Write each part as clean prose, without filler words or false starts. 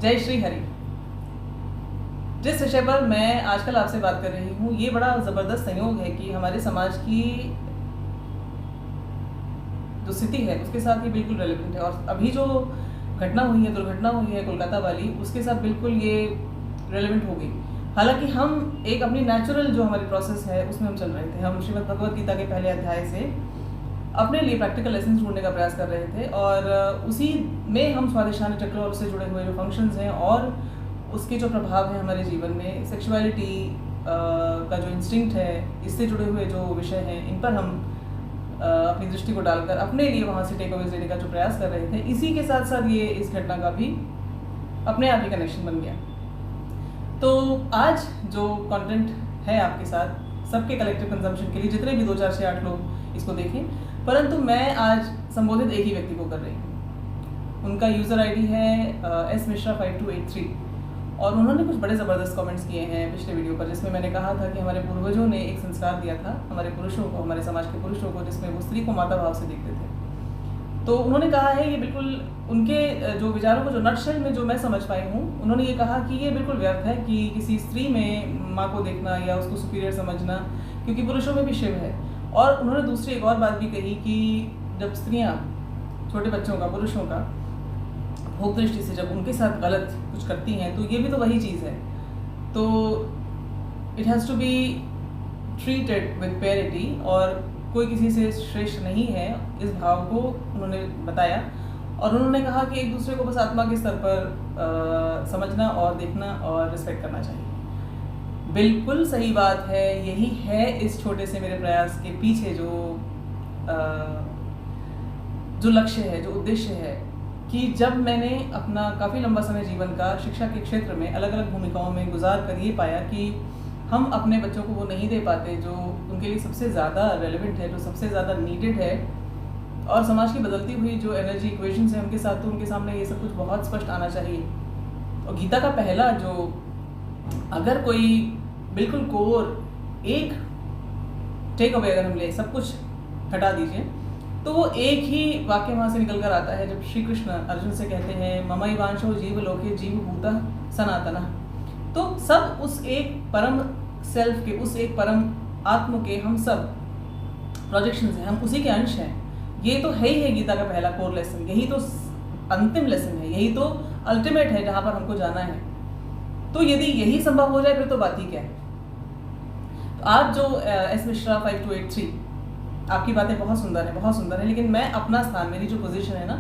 जय श्री हरि। जिस विषय पर मैं आजकल आपसे बात कर रही हूँ, ये बड़ा ज़बरदस्त संयोग है कि हमारे समाज की जो स्थिति है उसके साथ ये बिल्कुल रेलिवेंट है। और अभी जो घटना हुई है, दुर्घटना हुई है कोलकाता वाली, उसके साथ बिल्कुल ये रेलिवेंट हो गई। हालांकि हम एक अपनी नेचुरल जो हमारी प्रोसेस है उसमें हम चल रहे थे। हम श्रीमद् भगवद गीता के पहले अध्याय से अपने लिए प्रैक्टिकल लेसन ढूंढने का प्रयास कर रहे थे, और उसी में हम स्वादिष्ठान चक्र और उससे जुड़े हुए जो फंक्शंस हैं और उसके जो प्रभाव हैं हमारे जीवन में, सेक्सुअलिटी का जो इंस्टिंक्ट है, इससे जुड़े हुए जो विषय हैं, इन पर हम अपनी दृष्टि को डालकर अपने लिए वहाँ से टेक अवेज लेने का जो प्रयास कर रहे थे। इसी के साथ साथ ये इस घटना का भी अपने आप ही कनेक्शन बन गया। तो आज जो कंटेंट है आपके साथ सबके कलेक्टिव कंजम्पशन के लिए, जितने भी 2, 4, 6, 8 लोग इसको देखें, परंतु मैं आज संबोधित एक ही व्यक्ति को कर रही हूँ। उनका यूज़र आईडी है smishra5283, और उन्होंने कुछ बड़े ज़बरदस्त कमेंट्स किए हैं पिछले वीडियो पर, जिसमें मैंने कहा था कि हमारे पूर्वजों ने एक संस्कार दिया था हमारे पुरुषों को, हमारे समाज के पुरुषों को, जिसमें वो स्त्री को माता भाव से देखते थे। तो उन्होंने कहा है, ये बिल्कुल उनके जो विचारों को जो नटशेल में जो मैं समझ पाई हूँ, उन्होंने ये कहा कि ये बिल्कुल व्यर्थ है कि किसी स्त्री में माँ को देखना या उसको सुपीरियर समझना, क्योंकि पुरुषों में भी शिव है। और उन्होंने दूसरी एक और बात भी कही कि जब स्त्रियाँ छोटे बच्चों का, पुरुषों का भोग दृष्टि से जब उनके साथ गलत कुछ करती हैं, तो ये भी तो वही चीज़ है। तो it has to be treated with purity, और कोई किसी से श्रेष्ठ नहीं है, इस भाव को उन्होंने बताया। और उन्होंने कहा कि एक दूसरे को बस आत्मा के स्तर पर समझना और देखना और रिस्पेक्ट करना चाहिए। बिल्कुल सही बात है, यही है इस छोटे से मेरे प्रयास के पीछे जो लक्ष्य है, जो उद्देश्य है, कि जब मैंने अपना काफ़ी लंबा समय जीवन का शिक्षा के क्षेत्र में अलग अलग भूमिकाओं में गुजार कर ये पाया कि हम अपने बच्चों को वो नहीं दे पाते जो उनके लिए सबसे ज़्यादा रेलेवेंट है, जो सबसे ज़्यादा नीडेड है। और समाज की बदलती हुई जो एनर्जी इक्वेशंस हैं उनके साथ तो उनके सामने ये सब कुछ बहुत स्पष्ट आना चाहिए। और गीता का पहला जो, अगर कोई बिल्कुल कोर एक टेक अवे अगर हम ले, सब कुछ हटा दीजिए, तो वो एक ही वाक्य वहाँ से निकल कर आता है, जब श्री कृष्ण अर्जुन से कहते हैं ममई वांशो जीव लोके जीव भूता सनातना। तो सब उस एक परम सेल्फ के, उस एक परम आत्म के हम सब प्रोजेक्शंस हैं, हम उसी के अंश हैं। ये तो है ही है गीता का पहला कोर लेसन, यही तो अंतिम लेसन है, यही तो अल्टीमेट है जहाँ पर हमको जाना है। तो यदि यही संभव हो जाए फिर तो बात ही क्या है। तो आज जो smishra5283, आपकी बातें बहुत सुंदर है, बहुत सुंदर है, लेकिन मैं अपना स्थान, मेरी जो पोजीशन है ना,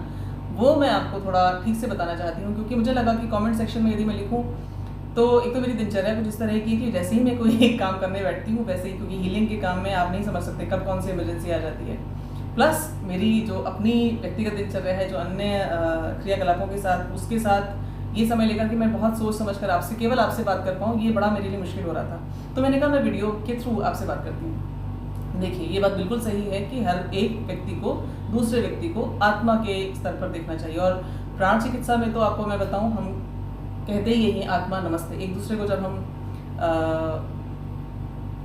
वो मैं आपको थोड़ा ठीक से बताना चाहती हूँ। क्योंकि मुझे लगा कि कमेंट सेक्शन में यदि मैं लिखूँ तो एक तो मेरी दिनचर्या कुछ इस तरह की कि जैसे ही मैं कोई एक काम करने बैठती हूँ, वैसे ही, क्योंकि हीलिंग के काम में आप नहीं समझ सकते कब कौन सी इमरजेंसी आ जाती है। प्लस मेरी जो अपनी व्यक्तिगत दिनचर्या है, जो अन्य क्रियाकलापों के साथ, उसके साथ ये समय लेकर कि मैं बहुत सोच समझ कर आपसे, केवल आपसे बात कर पाऊँ, ये बड़ा मेरे लिए मुश्किल हो रहा था। तो मैंने कहा मैं वीडियो के थ्रू आपसे बात करती हूँ। देखिए, ये बात बिल्कुल सही है कि हर एक व्यक्ति को दूसरे व्यक्ति को आत्मा के स्तर पर देखना चाहिए। और प्राण चिकित्सा में तो आपको मैं बताऊँ, हम कहते ही यही आत्मा नमस्ते। एक दूसरे को जब हम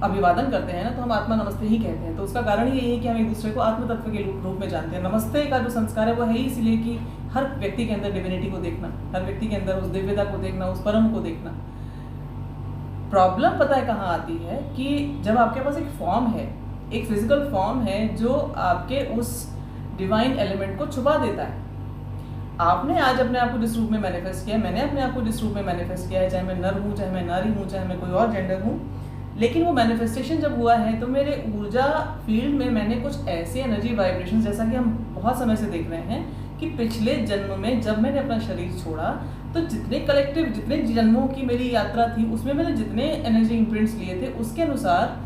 अभिवादन करते हैं ना, तो हम आत्मा नमस्ते ही कहते हैं। तो उसका कारण यही है कि हम एक दूसरे को आत्म तत्व के रूप में जानते हैं। नमस्ते का जो संस्कार है वो है ही इसलिए कि हर व्यक्ति के अंदर डिविनिटी को देखना, हर व्यक्ति के अंदर उस दिव्यता को देखना, उस परम को देखना। प्रॉब्लम पता है कहाँ आती है कि जब आपके पास एक फॉर्म है, एक फिजिकल फॉर्म है जो आपके उस डिवाइन एलिमेंट को छुपा देता है। आपने आज अपने आप को जिस रूप में मैनिफेस्ट किया है, मैंने अपने आप को जिस रूप में मैनिफेस्ट किया है, चाहे मैं नर हूँ, चाहे मैं नारी हूँ, चाहे मैं कोई और जेंडर हूँ, लेकिन वो मैनिफेस्टेशन जब हुआ है तो मेरे ऊर्जा फील्ड में मैंने कुछ ऐसे एनर्जी वाइब्रेशन, जैसा कि हम बहुत समय से देख रहे हैं कि पिछले जन्म में जब मैंने अपना शरीर छोड़ा, तो जितने कलेक्टिव, जितने जन्मों की मेरी यात्रा थी, उसमें मैंने जितने एनर्जी इम्प्रिंट्स लिए थे, उसके अनुसार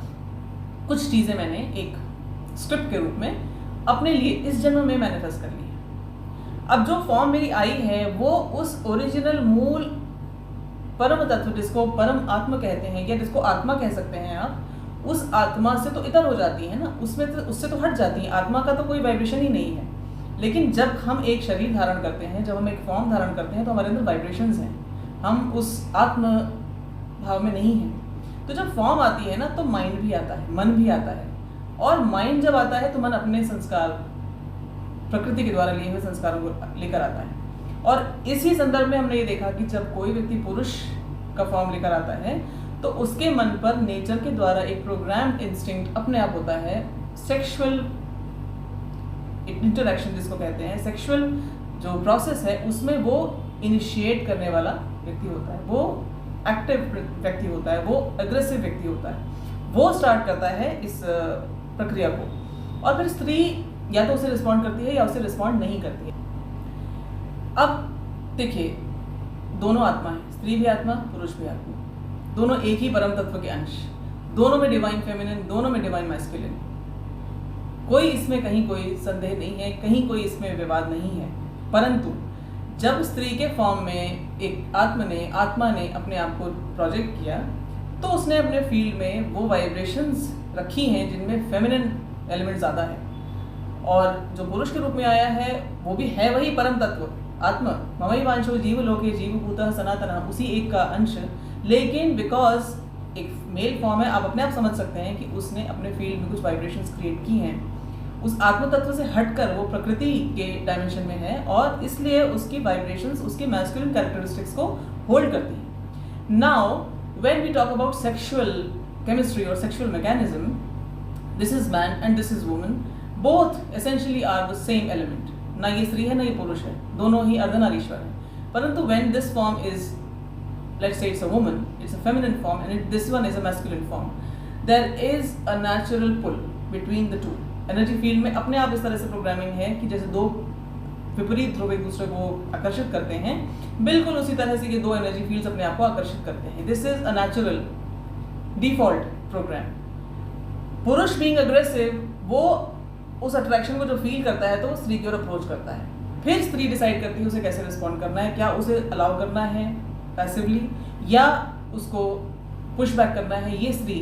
कुछ चीज़ें मैंने एक स्क्रिप्ट के रूप में अपने लिए इस जन्म में मैनिफेस्ट कर ली है। अब जो फॉर्म मेरी आई है वो उस ओरिजिनल मूल परम तत्व, जिसको परम आत्मा कहते हैं या जिसको आत्मा कह सकते हैं आप, उस आत्मा से तो इतर हो जाती है ना, उसमें तो, उससे तो हट जाती है। आत्मा का तो कोई वाइब्रेशन ही नहीं है। लेकिन जब हम एक शरीर धारण करते हैं, जब हम एक फॉर्म धारण करते हैं, तो हमारे अंदर वाइब्रेशंस हैं, हम उस आत्म भाव में नहीं हैं। तो जब फॉर्म आती है ना, तो माइंड भी आता है, मन भी आता है। और माइंड जब आता है तो मन अपने संस्कार, प्रकृति के द्वारा लिए हुए संस्कारों को लेकर आता है। और इसी संदर्भ में हमने ये देखा कि जब कोई व्यक्ति पुरुष का फॉर्म लेकर आता है तो उसके मन पर नेचर के द्वारा एक प्रोग्राम्ड इंस्टिंक्ट अपने आप होता है, सेक्सुअल इंटरैक्शन जिसको कहते हैं, सेक्सुअल जो प्रोसेस है उसमें वो इनिशिएट करने वाला व्यक्ति होता है, वो एक्टिव व्यक्ति होता है, वो एग्रेसिव व्यक्ति होता है, वो स्टार्ट करता है इस प्रक्रिया को। और फिर स्त्री या तो उसे रिस्पॉन्ड करती है या उसे रिस्पॉन्ड नहीं करती है। अब देखिए, दोनों आत्मा है, स्त्री भी आत्मा, पुरुष भी आत्मा, दोनों एक ही परम तत्व के अंश, दोनों में डिवाइन फेमिनिन, दोनों में डिवाइन मैस्कुलिन। कोई इसमें कहीं कोई संदेह नहीं है, कहीं कोई इसमें विवाद नहीं है। परंतु जब स्त्री के फॉर्म में एक आत्मा ने अपने आप को प्रोजेक्ट किया तो उसने अपने फील्ड में वो वाइब्रेशंस रखी हैं जिनमें फेमिनिन एलिमेंट ज़्यादा है, और जो पुरुष के रूप में आया है वो भी है वही परम तत्व आत्मा, ममैवांशो जीवलोके जीवभूतः सनातनः, उसी एक का अंश, लेकिन बिकॉज एक मेल फॉर्म है, आप अपने आप समझ सकते हैं कि उसने अपने फील्ड में कुछ वाइब्रेशंस क्रिएट की हैं, उस आत्म तत्व से हटकर वो प्रकृति के डायमेंशन में है और इसलिए उसकी वाइब्रेशंस उसकी मैस्कुलिन कैरेक्टरिस्टिक्स को होल्ड करती हैं। Now when we talk about sexual chemistry और sexual mechanism, this is man and this is woman, both essentially are the same element. ना ये स्त्री है ना ये पुरुष है, दोनों ही अर्धनारीश्वर हैं। परंतु when this form is, let's say it's a woman, it's a feminine form, and this one is a masculine form, there is a natural pull between the two. Energy field में अपने आप इस तरह से प्रोग्रामिंग है कि जैसे दो विपरीत ध्रुव एक दूसरे को आकर्षित करते हैं, बिल्कुल उसी तरह से ये दो एनर्जी फील्ड्स अपने आप को आकर्षित करते हैं। This is a natural default program. पुरुष बीइंग अग्रेसिव, वो उस अट्रैक्शन को जो फील करता है तो वो स्त्री की ओर अप्रोच करता है, फिर स्त्री डिसाइड करती है उसे कैसे रिस्पॉन्ड करना है, क्या उसे अलाउ करना है पैसिवली या उसको पुश बैक करना है, ये स्त्री,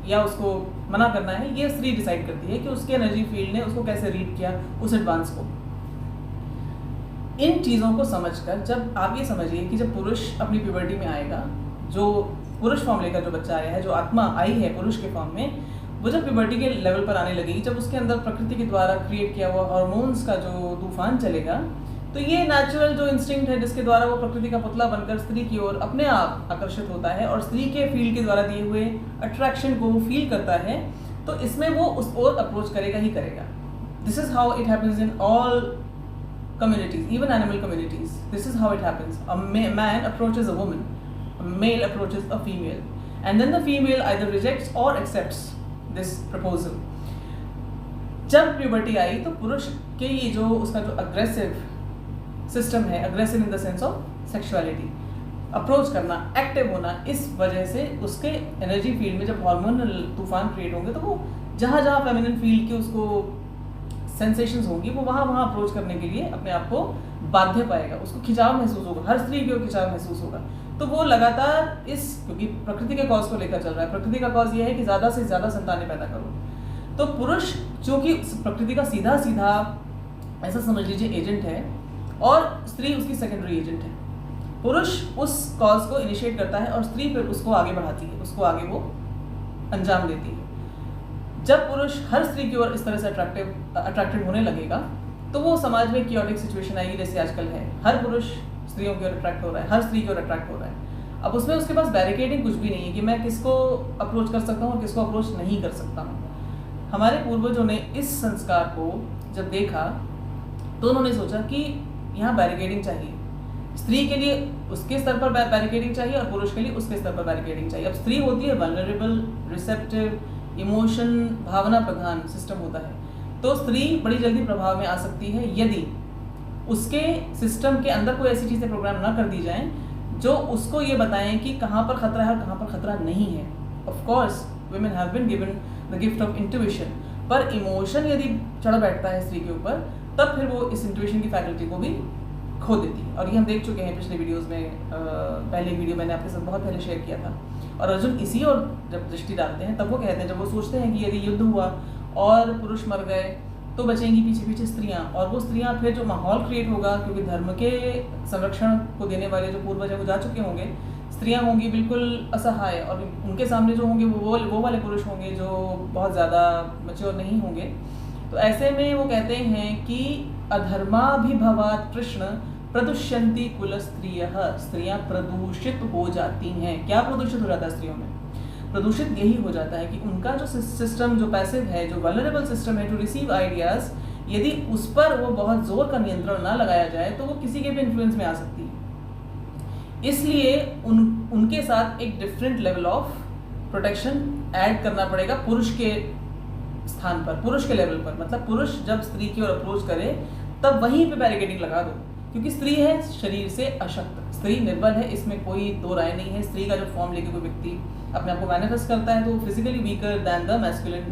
या उसको मना करना है, ये स्त्री डिसाइड करती है कि उसके एनर्जी फील्ड ने उसको कैसे रीड किया उस एडवांस को। इन चीज़ों को समझकर जब आप ये समझिए कि जब पुरुष अपनी प्यूबर्टी में आएगा, जो पुरुष फॉर्म लेकर जो बच्चा आया है, जो आत्मा आई है पुरुष के फॉर्म में, वो जब प्यूबर्टी के लेवल पर आने लगेगी, जब उसके अंदर प्रकृति के द्वारा क्रिएट किया हुआ हार्मोन्स का जो तूफान चलेगा, तो ये नेचुरल जो इंस्टिंक्ट है जिसके द्वारा वो प्रकृति का पुतला बनकर स्त्री की ओर अपने आप आकर्षित होता है और स्त्री के फील्ड के द्वारा दिए हुए अट्रैक्शन को वो फील करता है, तो इसमें वो उस ओर अप्रोच करेगा ही करेगा। This is how it happens in all communities, even animal communities. This is how it happens. A man approaches a woman, a male approaches a female, and then the female either rejects or accepts this proposal. जब puberty आई तो पुरुष के ये जो उसका जो aggressive system है, aggressive in the sense of sexuality, approach करना, एक्टिव होना, इस वजह से उसके एनर्जी फील्ड में जब हार्मोनल तूफान क्रिएट होंगे तो वो जहाँ जहाँ फेमिनिन फील्ड की उसको सेंसेशंस होंगी वो वहाँ वहाँ अप्रोच करने के लिए अपने आप को बाध्य पाएगा, उसको खिंचाव महसूस होगा, हर स्त्री की ओर खिंचाव महसूस होगा। तो वो लगातार इस, क्योंकि प्रकृति के कॉज को लेकर चल रहा है, प्रकृति का कॉज ये है कि ज़्यादा से ज़्यादा संतानें पैदा करो, तो पुरुष चूँकि प्रकृति का सीधा सीधा ऐसा समझ लीजिए एजेंट है और स्त्री उसकी सेकेंडरी एजेंट है। पुरुष उस कॉज को इनिशिएट करता है और स्त्री फिर उसको आगे बढ़ाती है, उसको आगे वो अंजाम देती है। जब पुरुष हर स्त्री की ओर इस तरह से अट्रैक्टेड होने लगेगा तो वो समाज में क्योटिक सिचुएशन आएगी जैसे आजकल है, हर पुरुष स्त्रियों की ओर अट्रैक्ट हो रहा है, हर स्त्री की ओर अट्रैक्ट हो रहा है। अब उसमें उसके पास बैरिकेडिंग कुछ भी नहीं है कि मैं किसको अप्रोच कर सकता हूँ और किसको अप्रोच नहीं कर सकता हूँ। हमारे पूर्वजों ने इस संस्कार को जब देखा तो उन्होंने सोचा कि यहाँ बैरिकेडिंग चाहिए, स्त्री के लिए उसके स्तर पर बैरिकेडिंग चाहिए और पुरुष के लिए उसके स्तर पर बैरिकेडिंग चाहिए। अब स्त्री होती है वल्नरेबल, रिसेप्टिव, इमोशन, भावना प्रधान सिस्टम होता है, तो स्त्री बड़ी जल्दी प्रभाव में आ सकती है यदि उसके सिस्टम के अंदर कोई ऐसी चीज़ें प्रोग्राम ना कर दी जाएं जो उसको ये बताएं कि कहाँ पर खतरा है और कहाँ पर खतरा नहीं है। Of course women have been given the gift of intuition, पर इमोशन यदि चढ़ बैठता है स्त्री के ऊपर तब फिर वो इस इंट्यूशन की फैकल्टी को भी खो देती है। और ये हम देख चुके हैं पिछले वीडियोस में, पहले वीडियो मैंने आपके साथ बहुत पहले शेयर किया था। और अर्जुन इसी और जब दृष्टि डालते हैं तब वो कहते हैं, जब वो सोचते हैं कि यदि युद्ध हुआ और पुरुष मर गए तो बचेंगी पीछे पीछे स्त्रियां, और वो स्त्रियां फिर जो माहौल क्रिएट होगा, क्योंकि धर्म के संरक्षण को देने वाले जो पूर्वज हैं वो जा चुके होंगे, स्त्रियां होंगी बिल्कुल असहाय और उनके सामने जो होंगे वो वाले पुरुष होंगे जो बहुत ज़्यादा मैच्योर नहीं होंगे। तो ऐसे में वो कहते हैं कि अधर्माभिभवात् कृष्ण प्रदुष्यंती कुल स्त्रियः, स्त्रियां प्रदूषित हो जाती हैं। क्या प्रदूषित हो जाता है स्त्रियों में? प्रदूषित यही हो जाता है कि उनका जो सिस्टम, जो पैसिव है, जो वल्नरेबल सिस्टम है टू रिसीव आइडियाज, यदि उस पर वो बहुत जोर का नियंत्रण ना लगाया जाए तो वो किसी के भी इन्फ्लुएंस में आ सकती है। इसलिए उनके साथ एक different level of protection add करना पड़ेगा पुरुष के स्थान पर, पुरुष के लेवल पर। मतलब पुरुष जब स्त्री की ओर अप्रोच करे तब वहीं पे बैरिकेडिंग लगा दो, क्योंकि स्त्री है शरीर से अशक्त, स्त्री निर्बल है, इसमें कोई दो राय नहीं है। स्त्री का जो फॉर्म लेके कोई व्यक्ति अपने आप को मैनिफेस्ट करता है तो वो physically weaker than the masculine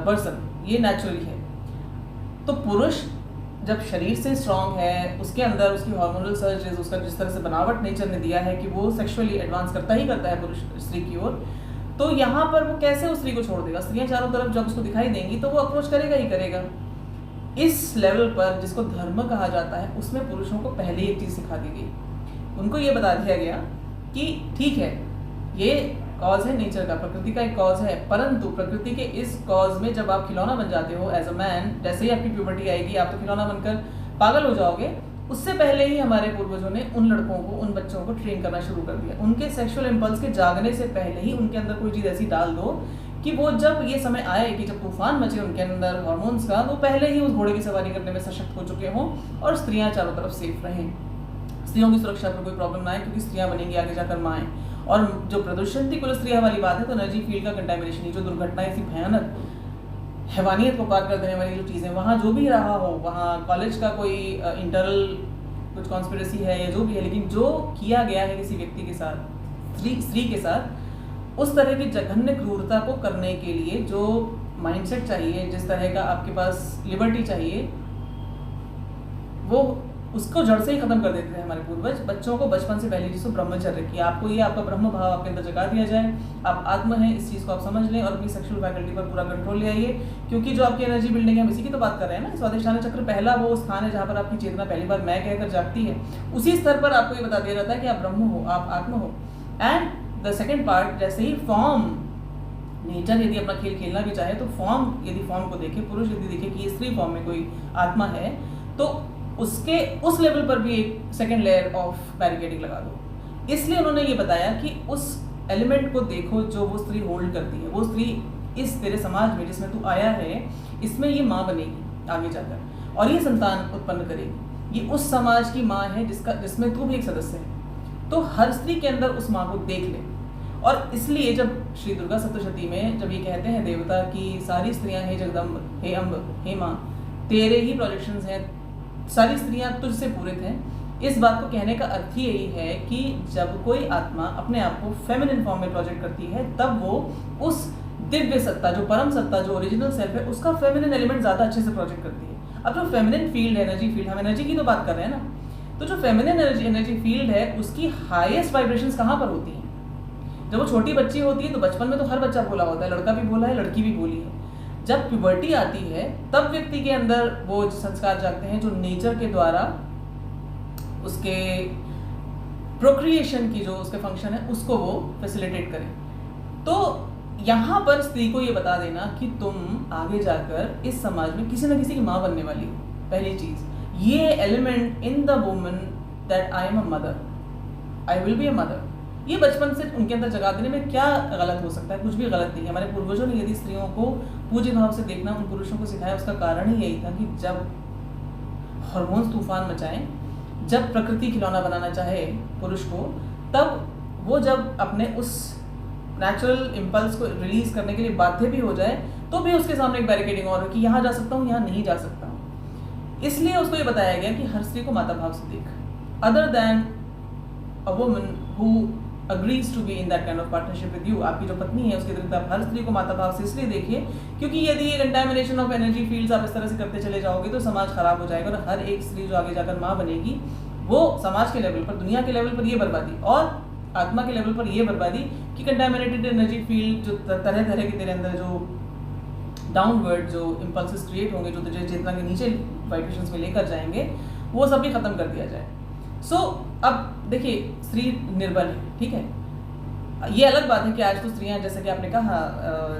person, ये नेचुरली है। तो पुरुष जब शरीर से स्ट्रांग है, उसके अंदर उसकी हार्मोनल सर्जेस, उसका जिस तरह से बनावट नेचर ने दिया है कि वो सेक्सुअली एडवांस करता ही करता है पुरुष स्त्री की ओर, तो यहाँ पर वो कैसे उस स्त्री को छोड़ देगा? स्त्रियां चारों तरफ जब उसको दिखाई देंगी तो वो अप्रोच करेगा ही करेगा। इस लेवल पर जिसको धर्म कहा जाता है उसमें पुरुषों को पहले एक चीज़ सिखा दी गई, उनको ये बता दिया गया कि ठीक है ये कॉज है नेचर का, प्रकृति का एक कॉज है, परंतु प्रकृति के इस कॉज में जब आप खिलौना बन जाते हो एज अ मैन, जैसे ही आपकी प्यूबर्टी आएगी आप तो खिलौना बनकर पागल हो जाओगे। उससे पहले ही हमारे पूर्वजों ने उन लड़कों को, उन बच्चों को ट्रेन करना शुरू कर दिया। उनके सेक्सुअल इम्पल्स के जागने से पहले ही उनके अंदर कोई चीज़ ऐसी डाल दो कि वो जब ये समय आए कि जब तूफान मचे उनके अंदर हार्मोन्स का, वो पहले ही उस घोड़े की सवारी करने में सशक्त हो चुके हों और स्त्रियां चारों तरफ सेफ रहें, स्त्रियों की सुरक्षा पर कोई प्रॉब्लम ना आए, क्योंकि स्त्रियां बनेंगी आगे जाकर माएँ। और जो प्रदूषण कुल स्त्रियां वाली बात है तो एनर्जी फील्ड का कंटेमिनेशन, ये जो दुर्घटना ऐसी भयानक हैवानियत को पार कर देने वाली जो चीज़ें, वहाँ जो भी रहा हो, वहाँ कॉलेज का कोई इंटरनल कुछ कॉन्स्पिरेसी है या जो भी है, लेकिन जो किया गया है किसी व्यक्ति के साथ, स्त्री के साथ, उस तरह की जघन्य क्रूरता को करने के लिए जो माइंडसेट चाहिए, जिस तरह का आपके पास लिबर्टी चाहिए, वो उसको जड़ से ही खत्म कर देते हैं हमारे पूर्वज। बच्चों को बचपन से पहले जिसको ब्रह्मचर्य की, आपको ये आपका ब्रह्म भाव आपके अंदर जगा दिया जाए, आप आत्म हैं, इस चीज़ को आप समझ लें और अपनी सेक्सुअल फैकल्टी पर पूरा कंट्रोल ले आइए। क्योंकि जो आपकी एनर्जी बिल्डिंग है, हम इसी की तो बात कर रहे हैं ना। स्वादिष्ठान चक्र पहला वो स्थान है जहाँ पर आपकी चेतना पहली बार मैं कहकर जागती है। उसी स्तर पर आपको ये बता दिया जाता है कि आप ब्रह्म हो, आप आत्म हो। एंड द सेकेंड पार्ट, जैसे ही फॉर्म, नेचर यदि अपना खेल खेलना भी चाहे तो फॉर्म, यदि फॉर्म को देखे, पुरुष यदि देखे कि ये स्त्री फॉर्म में कोई आत्मा है, तो उसके उस लेवल पर भी एक सेकेंड लेयर ऑफ बैरिकेडिंग लगा दो। इसलिए उन्होंने ये बताया कि उस एलिमेंट को देखो जो वो स्त्री होल्ड करती है। वो स्त्री इस तेरे समाज में जिसमें तू आया है, इसमें ये माँ बनेगी आगे जाकर और ये संतान उत्पन्न करेगी। ये उस समाज की माँ है जिसमें तू भी एक सदस्य है। तो हर स्त्री के अंदर उस माँ को देख ले। और इसलिए जब श्री दुर्गा सप्तशती में जब ये कहते हैं देवता की सारी स्त्रियां हे जगदम्ब, हे अम्ब, हे माँ, तेरे ही प्रोजेक्शंस हैं, सारी स्त्रियां तुझसे पूरित हैं, इस बात को कहने का अर्थ ही यही है कि जब कोई आत्मा अपने आप को फेमिनिन फॉर्म में प्रोजेक्ट करती है, तब वो उस दिव्य सत्ता, जो परम सत्ता, जो ओरिजिनल सेल्फ है, उसका फेमिनिन एलिमेंट ज़्यादा अच्छे से प्रोजेक्ट करती है। अब जो फेमिनिन फील्ड है, एनर्जी फील्ड, हम एनर्जी की तो बात कर रहे हैं ना, तो जो फेमिनिन एनर्जी फील्ड है उसकी हाईएस्ट वाइब्रेशंस कहाँ पर होती हैं? जब वो छोटी बच्ची होती है तो बचपन में तो हर बच्चा भोला होता है, लड़का भी भोला है, लड़की भी भोली है। जब प्यूबर्टी आती है तब व्यक्ति के अंदर वो संस्कार जागते हैं जो नेचर के द्वारा उसके प्रोक्रिएशन की जो उसके फंक्शन है उसको वो फैसिलिटेट करें। तो यहाँ पर स्त्री को ये बता देना कि तुम आगे जाकर इस समाज में किसी न किसी की माँ बनने वाली हो। पहली चीज़ ये element in the woman that I am a mother, I will be a mother, ये बचपन से उनके अंदर जगा देने में क्या गलत हो सकता है? कुछ भी गलत नहीं है। हमारे पूर्वजों ने यदि स्त्रियों को पूज्य भाव से देखना उन पुरुषों को सिखाया, उसका कारण ही यही था कि जब हार्मोन्स तूफान मचाएं, जब प्रकृति खिलौना बनाना चाहे पुरुष को, तब वो जब अपने उस नेचुरल इम्पल्स को रिलीज करने के लिए बाध्य भी हो जाए तो भी उसके सामने एक बैरिकेडिंग और कि यहाँ जा सकता हूँ, यहाँ नहीं जा सकता हूँ। इसलिए उसको ये बताया गया कि हर स्त्री को माता भाव से देख, other than a woman who agrees to be in that kind of partnership with you। आपकी जो पत्नी है उसके अतिरिक्त आप हर स्त्री को माता भाव से इसलिए देखिए क्योंकि यदि ये कंटामिनेशन ऑफ एनर्जी फील्ड्स आप इस तरह से करते चले जाओगे तो समाज खराब हो जाएगा और हर एक स्त्री जो आगे जाकर माँ बनेगी वो समाज के लेवल पर, दुनिया के लेवल पर ये बर्बादी और आत्मा के लेवल पर ये बर्बादी कि कंटामिनेटेड एनर्जी फील्ड जो तरह तरह के तेरे अंदर जो डाउनवर्ड जो इम्पल्सेस क्रिएट होंगे, जो तुझे चेतना के नीचे वाइब्रेशंस में लेकर जाएंगे, वो सब भी खत्म कर दिया जाए। अब देखिए स्त्री निर्बल है, ठीक है। ये अलग बात है कि आज तो स्त्रियां, जैसे कि आपने कहा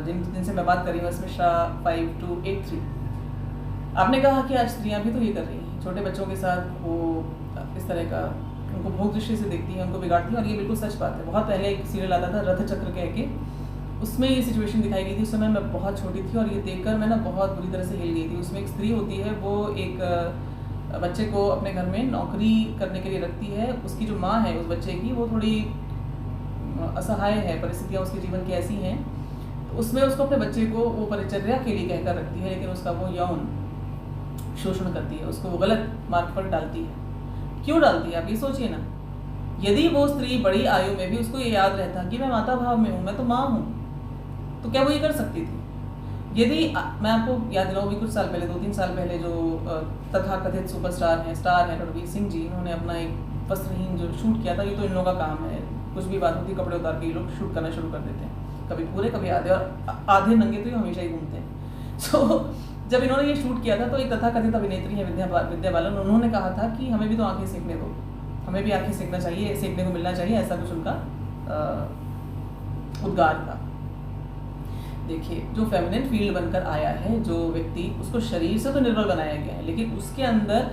जिनसे मैं बात कर रही हूँ, इसमें 5283 आपने कहा कि आज स्त्रियां भी तो ये कर रही हैं, छोटे बच्चों के साथ वो इस तरह का उनको भोग दृष्टि से देखती है, उनको बिगाड़ती है। और ये बिल्कुल सच बात है। बहुत पहले एक सीरियल आता था रथ चक्र कह के, उसमें ये सिचुएशन दिखाई गई थी। उस समय मैं बहुत छोटी थी और ये देखकर मैं ना बहुत बुरी तरह से हिल गई थी। उसमें एक स्त्री होती है, वो एक बच्चे को अपने घर में नौकरी करने के लिए रखती है। उसकी जो माँ है उस बच्चे की, वो थोड़ी असहाय है, परिस्थितियाँ उसके जीवन की ऐसी हैं, तो उसमें उसको अपने बच्चे को वो परिचर्या के लिए कहकर रखती है, लेकिन उसका वो यौन शोषण करती है, उसको वो गलत मार्ग पर डालती है। क्यों डालती है आप ये सोचिए ना। यदि वो स्त्री बड़ी आयु में भी उसको ये याद रहता कि मैं माता भाव में हूँ, मैं तो माँ हूँ, तो क्या वो ये कर सकती थी? यदि मैं आपको याद दिलाऊँ, कुछ साल पहले, 2-3 साल पहले जो तथाकथित सुपरस्टार हैं, स्टार हैं रणवीर सिंह जी, इन्होंने अपना एक वस्त्रहीन जो शूट किया था। ये तो इन लोगों का काम है, कुछ भी बात होती कपड़े उतार के ये लोग शूट करना शुरू कर देते हैं, कभी पूरे कभी आधे, और आधे नंगे तो ये हमेशा ही घूमते हैं। सो जब इन्होंने ये शूट किया था तो एक तथाकथित अभिनेत्री है विद्या बालन, उन्होंने कहा था कि हमें भी तो आंखें सेकने दो, हमें भी आंखें सेकना चाहिए, सेकने को मिलना चाहिए, ऐसा कुछ उनका उद्गार था। देखिए, जो फेमिनिन फील्ड बनकर आया है जो व्यक्ति, उसको शरीर से तो निर्बल बनाया गया है, लेकिन उसके अंदर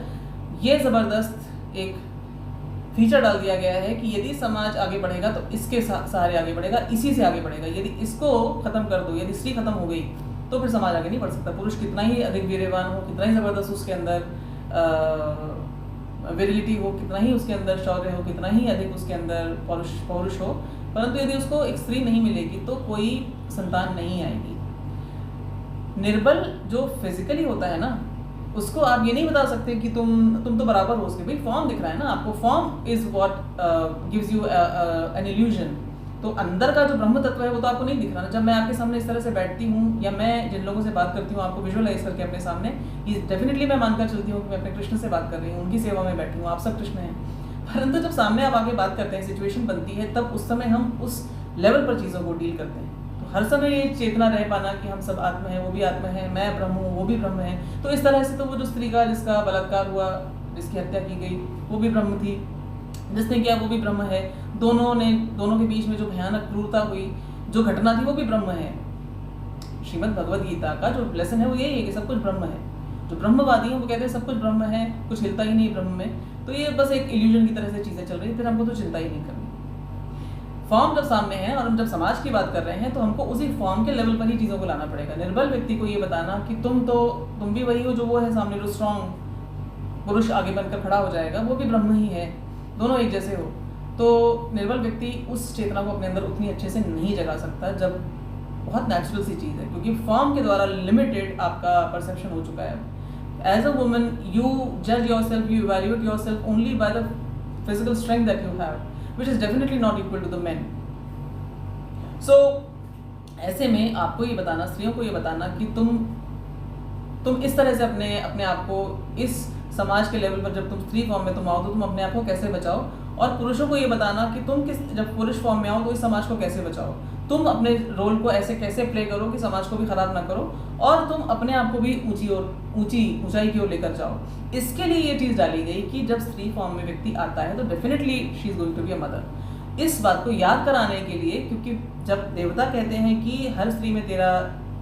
ये ज़बरदस्त एक फीचर डाल दिया गया है कि यदि समाज आगे बढ़ेगा तो इसके सहारे आगे बढ़ेगा, इसी से आगे बढ़ेगा। यदि इसको खत्म कर दो, यदि स्त्री खत्म हो गई तो फिर समाज आगे नहीं बढ़ सकता। पुरुष कितना ही अधिक वीर्यवान हो, कितना ही ज़बरदस्त उसके अंदर विरिलिटी हो, कितना ही उसके अंदर शौर्य हो, कितना ही अधिक उसके अंदर पौरुष हो, परंतु यदि उसको एक स्त्री नहीं मिलेगी तो कोई संतान नहीं आएगी। निर्बल जो फिजिकली होता है ना, उसको आप ये नहीं बता सकते कि तुम तो बराबर हो उसके। भाई फॉर्म दिख रहा है ना आपको, form is what gives you an illusion. तो अंदर का जो ब्रह्म तत्व है वो तो आपको नहीं दिख रहा ना। जब मैं आपके सामने इस तरह से बैठती हूँ, या मैं जिन लोगों से बात करती हूँ आपको विजुअलाइज करके अपने सामने, ये डेफिनेटली मैं मानकर चलती हूँ कि मैं अपने कृष्ण से बात कर रही हूँ, उनकी सेवा में बैठी हूँ, आप सब कृष्ण हैं। परंतु जब सामने आप आके बात करते हैं, सिचुएशन बनती है, तब उस समय हम उस लेवल पर चीज़ों को डील करते हैं। तो हर समय ये चेतना रह पाना कि हम सब आत्मा है, वो भी आत्मा है, मैं ब्रह्म हूँ, वो भी ब्रह्म है। तो इस तरह से तो वो जो स्त्री का जिसका बलात्कार हुआ, जिसकी हत्या की गई, वो भी ब्रह्म थी, जिसने किया वो भी ब्रह्म है। दोनों के बीच में जो भयानक क्रूरता हुई, जो घटना थी, वो भी ब्रह्म है। श्रीमद् भगवद गीता का जो लेसन है वो यही है कि सब कुछ ब्रह्म है। जो ब्रह्मवादी हैं वो कहते हैं सब कुछ ब्रह्म है, कुछ हिलता ही नहीं ब्रह्म में। तो ये बस एक इल्यूजन की तरह से चीज़ें चल रही है, फिर हमको तो चिंता ही नहीं करनी। फॉर्म जब सामने है और हम जब समाज की बात कर रहे हैं तो हमको उसी फॉर्म के लेवल पर ही चीज़ों को लाना पड़ेगा। निर्बल व्यक्ति को ये बताना कि तुम भी वही हो जो वो है सामने, जो स्ट्रॉन्ग पुरुष आगे बनकर खड़ा हो जाएगा, वो भी ब्रह्म ही है, दोनों एक जैसे हो। तो निर्बल व्यक्ति उस चेतना को अपने अंदर उतनी अच्छे से नहीं जगा सकता, जब बहुत नेचुरल सी चीज़ है, क्योंकि फॉर्म के द्वारा लिमिटेड आपका परसेप्शन हो चुका है। एज अ वुमन यू जज your self, you evaluate your self only by the physical strength that you have, which is definitely not equal to the men. So ऐसे में आपको ये बताना, स्त्रियों को ये बताना कि तुम इस तरह से अपने आप को इस समाज के लेवल पर, जब तुम स्त्री फॉर्म में तुम आओ तो तुम अपने आप को कैसे बचाओ, और पुरुषों को ये बताना कि तुम जब पुरुष फॉर्म में आओ तो इस समाज को कैसे बचाओ, तुम अपने रोल को ऐसे कैसे प्ले करो कि समाज को भी खराब ना करो और तुम अपने आप को भी ऊंचाई की ओर लेकर जाओ। इसके लिए ये चीज़ डाली गई कि जब स्त्री फॉर्म में व्यक्ति आता है तो definitely she is going to be a mother. इस बात को याद कराने के लिए, क्योंकि जब देवता कहते हैं कि हर स्त्री में तेरा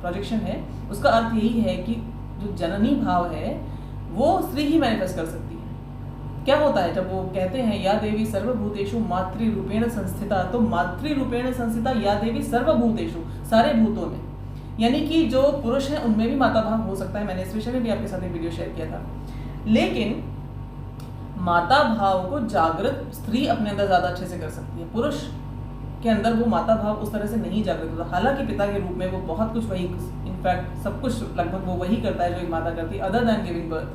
प्रोजेक्शन है, उसका अर्थ यही है कि जो जननी भाव है वो स्त्री ही मैनिफेस्ट कर सकती है। क्या होता है जब वो कहते हैं या देवी सर्वभूतेषु मातृरूपेण संस्थिता, तो मातृरूपेण संस्थिता या देवी सर्वभूतेषु, सारे भूतों में, यानी कि जो पुरुष हैं उनमें भी माता भाव हो सकता है। मैंने इस विषय में भी आपके साथ एक वीडियो शेयर किया था। लेकिन माता भाव को जागृत स्त्री अपने अंदर ज़्यादा अच्छे से कर सकती है, पुरुष के अंदर वो माता भाव उस तरह से नहीं जागृत होता। हालांकि पिता के रूप में वो बहुत कुछ वही, इनफैक्ट सब कुछ लगभग वो वही करता है जो एक माता करती है, अदर दैन गिविंग बर्थ,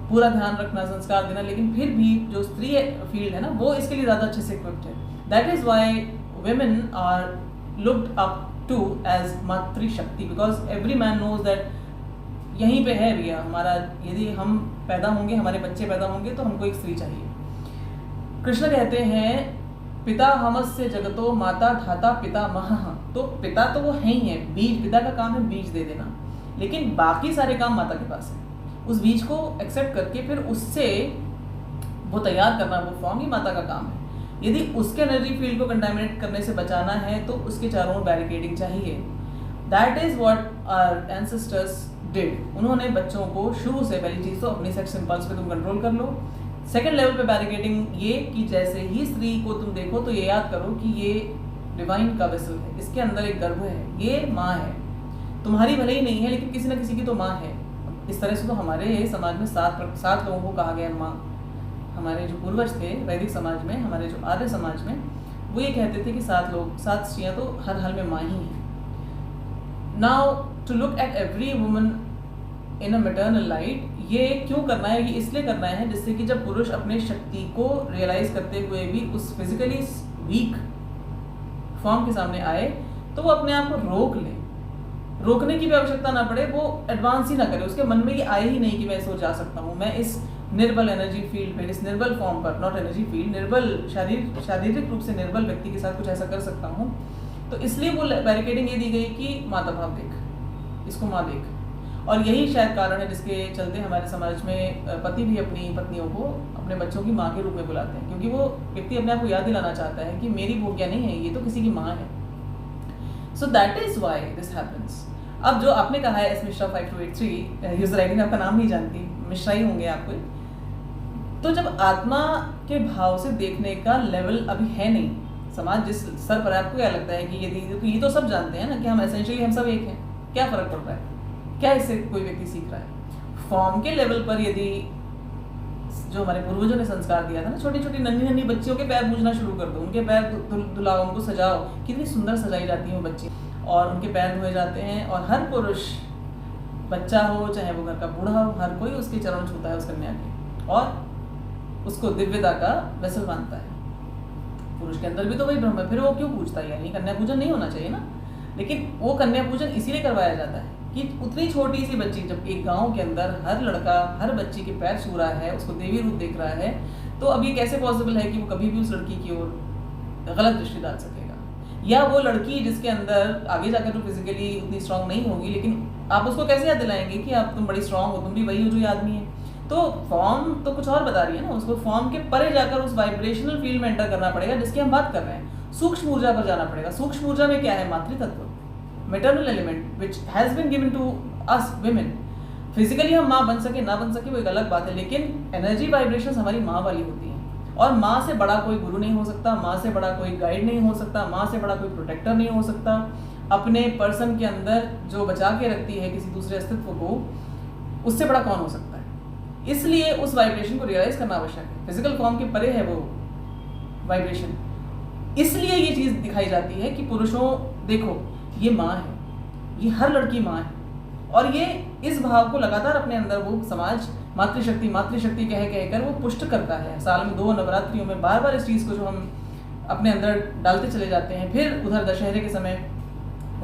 पूरा ध्यान रखना, संस्कार देना। लेकिन फिर भी जो स्त्री फील्ड है ना, वो इसके लिए ज़्यादा अच्छे से इक्विप्ड है। That is why women are looked up to as मातृशक्ति, because every man knows that यहीं पे है भैया हमारा, यदि हम पैदा होंगे, हमारे बच्चे पैदा होंगे तो हमको एक स्त्री चाहिए। कृष्ण कहते हैं पिता हमस्य जगतो माता धाता पिता महः, तो पिता तो वो है ही है, बीज, पिता का काम है बीज दे देना, लेकिन बाकी सारे काम माता के पास है। उस बीज को एक्सेप्ट करके फिर उससे वो तैयार करना, वो फॉर्म ही माता का काम है। यदि उसके एनर्जी फील्ड को कंटामिनेट करने से बचाना है तो उसके चारों ओर बैरिकेडिंग चाहिए। That is what our ancestors did. उन्होंने बच्चों को शुरू से, पहली चीज़ तो अपनी सेक्स इंपल्स पे तुम कंट्रोल कर लो। सेकेंड लेवल पे बैरिकेडिंग ये कि जैसे ही स्त्री को तुम देखो तो ये याद करो कि ये डिवाइन का वेसल है, इसके अंदर एक गर्भ है, ये माँ है, तुम्हारी भले ही नहीं है लेकिन किसी ना किसी की तो माँ है। इस तरह से तो हमारे समाज में सात लोगों को कहा गया माँ। हमारे जो पूर्वज थे वैदिक समाज में, हमारे जो आर्य समाज में, वो ये कहते थे कि 7 स्त्रियाँ तो हर हाल में माँ ही हैं। Now to look at every woman in a maternal light, ये क्यों करना है? ये इसलिए करना है जिससे कि जब पुरुष अपने शक्ति को रियलाइज करते हुए भी उस फिजिकली वीक फॉर्म के सामने आए तो वो अपने आप को रोक ले। रोकने की भी आवश्यकता ना पड़े, वो एडवांस ही ना करे, उसके मन में ये आए ही नहीं कि मैं इसको जा सकता हूँ, मैं इस निर्बल एनर्जी फील्ड पे, इस निर्बल फॉर्म पर, नॉट एनर्जी फील्ड, निर्बल शारीरिक रूप से निर्बल व्यक्ति के साथ कुछ ऐसा कर सकता हूँ। तो इसलिए वो बैरिकेडिंग ये दी गई कि माता भाव देख, इसको माँ देख। और यही शायद कारण है जिसके चलते हमारे समाज में पति भी अपनी पत्नियों को अपने बच्चों की माँ के रूप में बुलाते हैं, क्योंकि वो व्यक्ति अपने आप को याद दिलाना चाहता है कि मेरी भोग्या नहीं है, ये तो किसी की माँ है। So that is why this happens. अब जो आपने कहा है एस मिश्रा 5283 यूजर आईडी में आपका नाम नहीं जानती, मिश्रा ही होंगे आपको। तो जब आत्मा के भाव से देखने का लेवल अभी है नहीं, समाज जिस स्तर पर, आपको क्या लगता है कि ये तो सब जानते हैं ना कि हम एसेंशियली हम सब एक हैं, क्या फर्क पड़ रहा है, क्या इससे कोई व्यक्ति सीख रहा है? फॉर्म के लेवल पर यदि जो हमारे पूर्वजों ने संस्कार दिया था ना, छोटी छोटी नन्ही नन्ही बच्चियों के पैर पूजना शुरू कर दो, उनके पैर धुलाओ, उनको सजाओ, कितनी सुंदर सजाई जाती है वो बच्ची, और उनके पैर धोए जाते हैं, और हर पुरुष, बच्चा हो चाहे वो घर का बूढ़ा हो, हर कोई उसके चरण छूता है उस कन्या के और उसको दिव्यता का वेसल मानता है। पुरुष के अंदर भी तो वही ब्रह्म है, फिर वो क्यों पूछता है? यानी कन्या पूजन नहीं होना चाहिए ना, लेकिन वो कन्या पूजन इसीलिए करवाया जाता है कि उतनी छोटी सी बच्ची, जब एक गांव के अंदर हर लड़का हर बच्ची के पैर छू रहा है, उसको देवी रूप देख रहा है, तो अब ये कैसे पॉसिबल है कि वो कभी भी उस लड़की की ओर गलत दृष्टि डाल सकेगा? या वो लड़की जिसके अंदर आगे जाकर तो फिजिकली उतनी स्ट्रांग नहीं होगी, लेकिन आप उसको कैसे याद दिलाएंगे कि आप तुम बड़ी स्ट्रांग हो, तुम भी वही हो जो ये आदमी है? तो फॉर्म तो कुछ और बता रही है ना, उसको फॉर्म के परे जाकर उस वाइब्रेशनल फील्ड में एंटर करना पड़ेगा जिसकी हम बात कर रहे हैं। सूक्ष्म ऊर्जा पर जाना पड़ेगा। सूक्ष्म ऊर्जा में क्या है? मातृतत्व, maternal element which has been given to us women। Physically हम माँ बन सके ना बन सके वो एक अलग बात है, लेकिन एनर्जी वाइब्रेशंस हमारी माँ वाली होती हैं, और माँ से बड़ा कोई गुरु नहीं हो सकता, माँ से बड़ा कोई गाइड नहीं हो सकता, माँ से बड़ा कोई प्रोटेक्टर नहीं हो सकता। अपने पर्सन के अंदर जो बचा के रखती है किसी दूसरे अस्तित्व को, उससे बड़ा कौन हो सकता है? इसलिए उस वाइब्रेशन को रियलाइज करना आवश्यक है। फिजिकल फॉर्म के परे है वो वाइब्रेशन। इसलिए ये चीज़ दिखाई जाती है कि पुरुषों, देखो ये माँ है, ये हर लड़की माँ है, और ये इस भाव को लगातार अपने अंदर वो समाज मातृशक्ति कह कहकर वो पुष्ट करता है। साल में 2 नवरात्रियों में बार बार इस चीज़ को जो हम अपने अंदर डालते चले जाते हैं। फिर उधर दशहरे के समय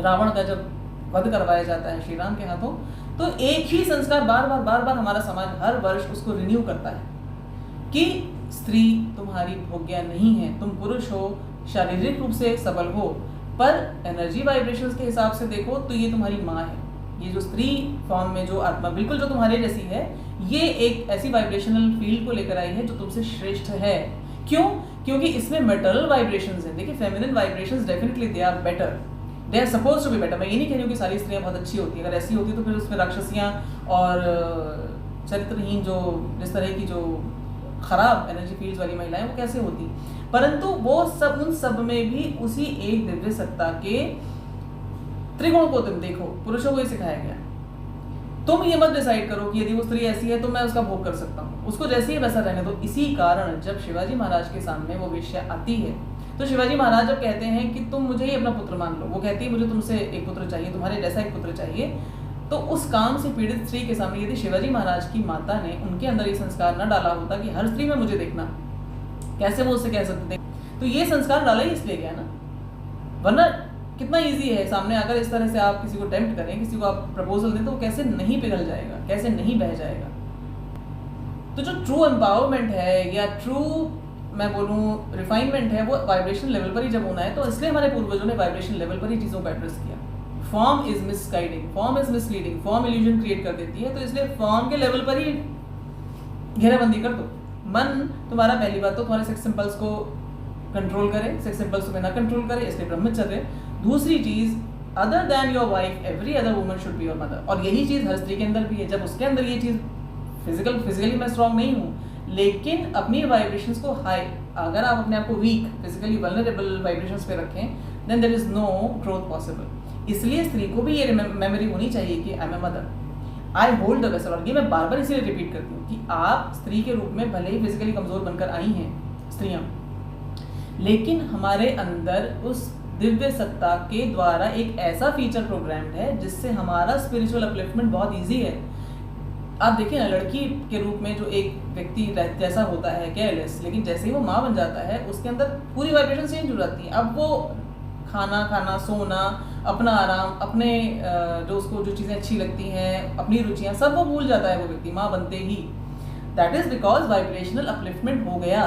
रावण का जब वध करवाया जाता है श्री राम के हाथों, तो एक ही संस्कार बार बार हमारा समाज हर वर्ष उसको रिन्यू करता है कि स्त्री तुम्हारी भोग्या नहीं है, तुम पुरुष हो, शारीरिक रूप से सबल हो, पर एनर्जी वाइब्रेशंस के हिसाब से देखो तो ये तुम्हारी माँ है। ये जो स्त्री फॉर्म में जो आत्मा बिल्कुल जो तुम्हारे जैसी है, ये एक ऐसी वाइब्रेशनल फील्ड को लेकर आई है जो तुमसे श्रेष्ठ है। क्यों? क्योंकि इसमें मेटरल वाइब्रेशंस है। देखिए, feminine vibrations definitely they are better, they are suppose to be better. मैं ये नहीं कह रही हूँ कि सारी स्त्रियाँ बहुत अच्छी होती हैं, अगर ऐसी होती तो फिर उसमें राक्षसियाँ और चरित्रहीन जो जिस तरह की जो खराब एनर्जी फील्ड वाली महिलाएं वो कैसे होती। परंतु वो सब, उन सब में भी उसी एक दिव्य सत्ता के त्रिगुण को तुम देखो। पुरुषों को ये सिखाया गया, तुम ये मत डिसाइड करो कि यदि वो स्त्री ऐसी है तो मैं उसका भोग कर सकता हूँ, उसको जैसे ही वैसा रहने दो। इसी कारण जब शिवाजी महाराज के सामने वो वेश्या आती है तो शिवाजी महाराज जब कहते हैं कि तुम मुझे ही अपना पुत्र मान लो, वो कहती है मुझे तुमसे एक पुत्र चाहिए, तुम्हारे जैसा एक पुत्र चाहिए, तो उस काम से पीड़ित स्त्री के सामने यदि शिवाजी महाराज की माता ने उनके अंदर ये संस्कार न डाला होता कि हर स्त्री में मुझे देखना, कैसे वो उससे कह सकते थे? तो ये संस्कार डाला ही इसलिए गया ना, वरना कितना इजी है सामने आकर इस तरह से आप किसी को टेम्प्ट करें, किसी को आप प्रपोजल दें तो वो कैसे नहीं पिघल जाएगा, कैसे नहीं बह जाएगा। तो जो ट्रू एम्पावरमेंट है या ट्रू मैं बोलूँ रिफाइनमेंट है, वो वाइब्रेशन लेवल पर ही जब होना है, तो इसलिए हमारे पूर्वजों ने वाइब्रेशन लेवल पर ही चीज़ों को एड्रेस किया। Form is misguiding, form is misleading, form illusion create कर देती है, तो इसलिए फॉर्म के लेवल पर ही घेराबंदी कर दो। मन तुम्हारा पहली बात तो तुम्हारे सेक्स सिंपल्स को कंट्रोल करे, सेक्स सिंपल्स तुम्हें ना कंट्रोल करे, इसलिए ब्रह्मचर्य। दूसरी चीज़, other than your wife every other woman should be your mother. और यही चीज़ हर स्त्री के अंदर भी है। जब उसके अंदर ये चीज़ फिजिकली मैं स्ट्रांग नहीं हूँ, लेकिन अपनी वाइब्रेशंस को हाई, अगर आप अपने आप को वीक, फिजिकली वल्नरेबल वाइब्रेशंस पे रखें, then there is no growth possible. इसलिए स्त्री को भी ये मेमोरी होनी चाहिए कि I am a mother, I hold the vessel. और ये मैं बार बार इसीलिए रिपीट करती हूँ कि आप स्त्री के रूप में भले ही फिजिकली कमज़ोर बनकर आई हैं स्त्रियाँ, लेकिन हमारे अंदर उस दिव्य सत्ता के द्वारा एक ऐसा फीचर प्रोग्राम्ड है जिससे हमारा स्पिरिचुअल अपलिफ्टमेंट बहुत ईजी है। आप देखिए ना, लड़की के रूप में जो एक व्यक्ति जैसा होता है केयरलेस, लेकिन जैसे ही वो माँ बन जाता है उसके अंदर पूरी वाइब्रेशन चेंज हो जाती है। अब वो खाना, सोना, अपना आराम, अपने जो उसको जो चीज़ें अच्छी लगती हैं, अपनी रुचियाँ, सब वो भूल जाता है वो व्यक्ति माँ बनते ही। That is because vibrational upliftment हो गया।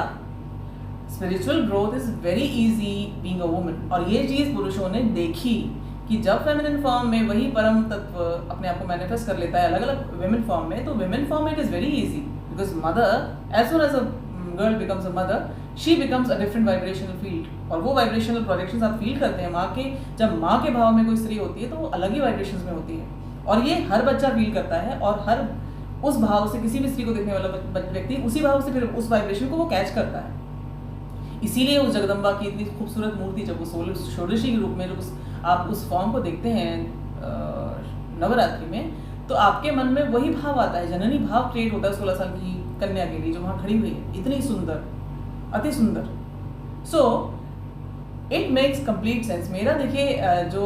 Spiritual growth is very easy being a woman. और ये चीज़ पुरुषों ने देखी कि जब फेमिनिन फॉर्म में वही परम तत्व अपने आप को मैनिफेस्ट कर लेता है अलग अलग विमेन फॉर्म में, तो विमेन फॉर्म में it is very easy because mother, as soon as a girl becomes a mother, she becomes a different vibrational field. और वो वाइब्रेशनल प्रोजेक्शंस आप फील करते हैं माँ के। जब माँ के भाव में कोई स्त्री होती है तो वो अलग ही वाइब्रेशंस में होती है, और ये हर बच्चा फील करता है। और हर उस भाव से किसी भी स्त्री को देखने वाला व्यक्ति उसी भाव से फिर उस वाइब्रेशन को वो कैच करता है। इसीलिए उस जगदम्बा की इतनी खूबसूरत मूर्ति जब वो षोडशी के रूप में जब आप उस फॉर्म को देखते हैं नवरात्रि में, तो आपके मन में वही भाव आता है, जननी भाव क्रिएट होता है 16 साल की कन्या के लिए जो वहाँ खड़ी हुई है, इतनी सुंदर, अति सुंदर। So it makes complete sense. मेरा देखिए जो